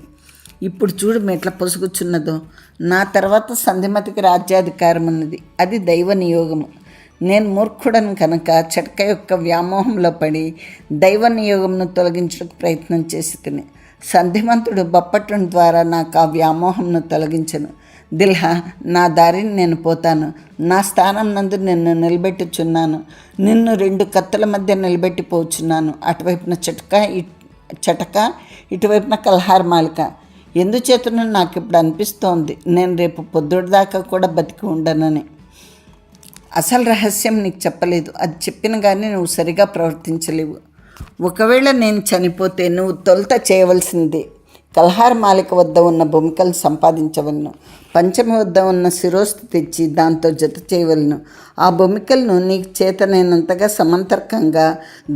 ఇప్పుడు చూడు ఎట్లా పొసుగుచున్నదో. నా తర్వాత సంధిమతికి రాజ్యాధికారం ఉన్నది. అది దైవ నియోగము. నేను మూర్ఖుడను కనుక చట్క యొక్క వ్యామోహంలో పడి దైవ నియోగంను తొలగించడానికి ప్రయత్నం చేసి తిని సంధిమంతుడు బొప్పట్టుని ద్వారా నాకు ఆ వ్యామోహంను తొలగించను. దిల్హా, నా దారిని నేను పోతాను. నా స్థానం నందు నిన్ను నిలబెట్టుచున్నాను. నిన్ను 2 కత్తుల మధ్య నిలబెట్టిపోచున్నాను. అటువైపున చటక ఇటువైపున కలహారమాలిక. ఎందుచేతనో నాకు ఇప్పుడు అనిపిస్తోంది నేను రేపు పొద్దుటి దాకా కూడా బతికి ఉండనని. అసలు రహస్యం నీకు చెప్పలేదు. అది చెప్పిన కానీ నువ్వు సరిగా ప్రవర్తించలేవు. ఒకవేళ నేను చనిపోతే నువ్వు తొలుత చేయవలసింది కలహారమాలిక వద్ద ఉన్న భూమికలను సంపాదించవలను. పంచమి వద్ద ఉన్న శిరోస్తు తెచ్చి దాంతో జత చేయవలను. ఆ భూమికలను నీకు చేతనైనంతగా సమంతర్కంగా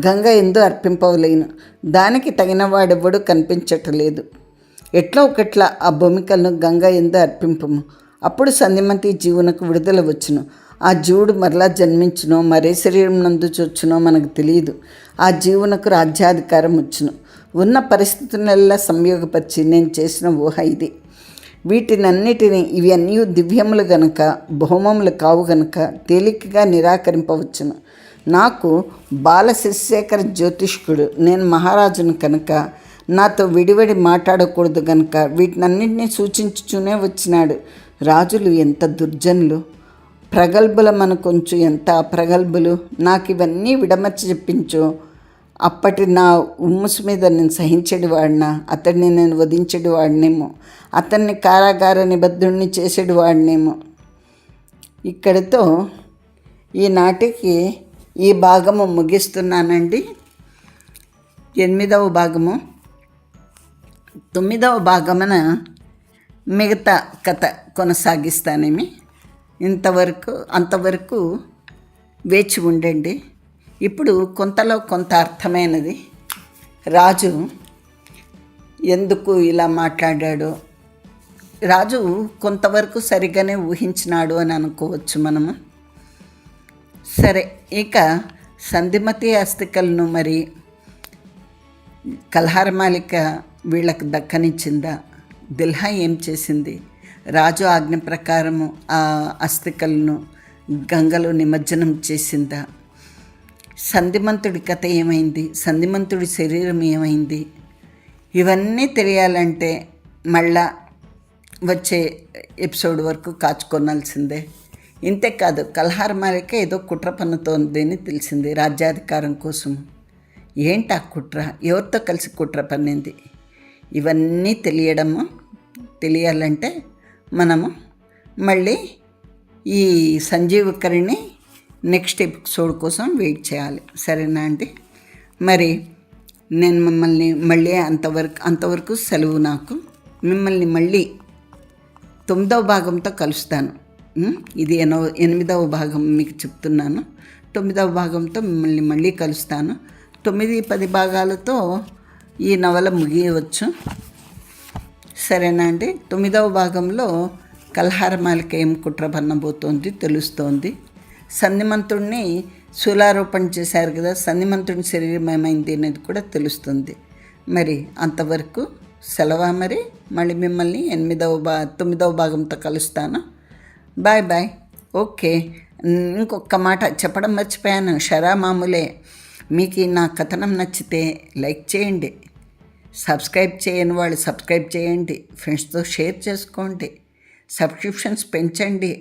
గంగ ఎందు అర్పింపవలేను. దానికి తగిన వాడెవడూ కనిపించటలేదు. ఎట్లా ఒకట్లా ఆ భూమికలను గంగ ఎందు అర్పింపము. అప్పుడు సంధిమతి జీవునకు విడుదల వచ్చును. ఆ జీవుడు మరలా జన్మించునో మరే శరీరం నందు చొచ్చునో మనకు తెలియదు. ఆ జీవునకు రాజ్యాధికారం వచ్చును. ఉన్న పరిస్థితులల్లా సంయోగపరిచి నేను చేసిన ఊహ ఇది. వీటినన్నిటినీ ఇవి అన్నీ దివ్యములు గనుక భౌమములు కావు గనుక తేలికగా నిరాకరింపవచ్చును. నాకు బాలశిశేఖర జ్యోతిష్కుడు, నేను మహారాజును కనుక నాతో విడివడి మాట్లాడకూడదు గనుక వీటినన్నింటినీ సూచించుతూనే వచ్చినాడు. రాజులు ఎంత దుర్జనులు, ప్రగల్భుల మన కొంచెం ఎంత ప్రగల్భులు. నాకు ఇవన్నీ విడమర్చి చెప్పించు. అప్పటి నా ఉమ్ముసు మీద నేను సహించేది వాడినా, అతడిని నేను వధించేది వాడినేమో, అతన్ని కారాగార నిబద్ధుడిని చేసేది వాడినేమో. ఇక్కడితో ఈనాటికి ఈ భాగము ముగిస్తున్నానండి. 8వ భాగము. 9వ భాగమున మిగతా కథ కొనసాగిస్తానేమి. అంతవరకు వేచి ఉండండి. ఇప్పుడు కొంతలో కొంత అర్థమైనది. రాజు ఎందుకు ఇలా మాట్లాడాడో రాజు కొంతవరకు సరిగానే ఊహించినాడు అని అనుకోవచ్చు మనము. సరే, ఇక సంధిమతి అస్థికలను మరి కలహారమాలిక వీళ్ళకు దక్కనిచ్చిందా? దిల్హా ఏం చేసింది? రాజు ఆజ్ఞ ప్రకారము ఆ అస్థికలను గంగలో నిమజ్జనం చేసిందా? సంధిమంతుడి కథ ఏమైంది? సంధిమంతుడి శరీరం ఏమైంది? ఇవన్నీ తెలియాలంటే మళ్ళా వచ్చే ఎపిసోడ్ వరకు కాచుకోనాల్సిందే. ఇంతేకాదు కలహారమాలిక ఏదో కుట్ర పన్నుతోంది అని తెలిసింది రాజ్యాధికారం కోసం. ఏంటి ఆ కుట్ర? ఎవరితో కలిసి కుట్ర పన్నింది? ఇవన్నీ తెలియాలంటే మనము మళ్ళీ ఈ సంజీవకరిని నెక్స్ట్ ఎపిసోడ్ కోసం వెయిట్ చేయాలి. సరేనా అండి? మరి నేను మిమ్మల్ని మళ్ళీ అంతవరకు సెలవు. నాకు మిమ్మల్ని మళ్ళీ 9వ భాగంతో కలుస్తాను. ఇది 8వ భాగం మీకు చెప్తున్నాను. 9వ భాగంతో మిమ్మల్ని మళ్ళీ కలుస్తాను. 9-10 భాగాలతో ఈ నవల ముగియవచ్చు. సరేనా అండి? 9వ భాగంలో కలహారమాలిక ఏం కుట్ర పన్నబోతోంది తెలుస్తోంది. సంధిమంతుడిని శూలారోపణ చేశారు కదా, సంధిమంతుడిని శరీరం ఏమైంది అనేది కూడా తెలుస్తుంది. మరి అంతవరకు సెలవా? మరి మళ్ళీ మిమ్మల్ని 9వ భాగంతో కలుస్తాను. Bye bye. ఓకే, ఇంకొక మాట చెప్పడం మర్చిపోయాను. షరా మామూలే. మీకు నా కథనం నచ్చితే లైక్ చేయండి, సబ్స్క్రైబ్ చేయని వాళ్ళు సబ్స్క్రైబ్ చేయండి, ఫ్రెండ్స్తో షేర్ చేసుకోండి, సబ్స్క్రిప్షన్స్ పెంచండి.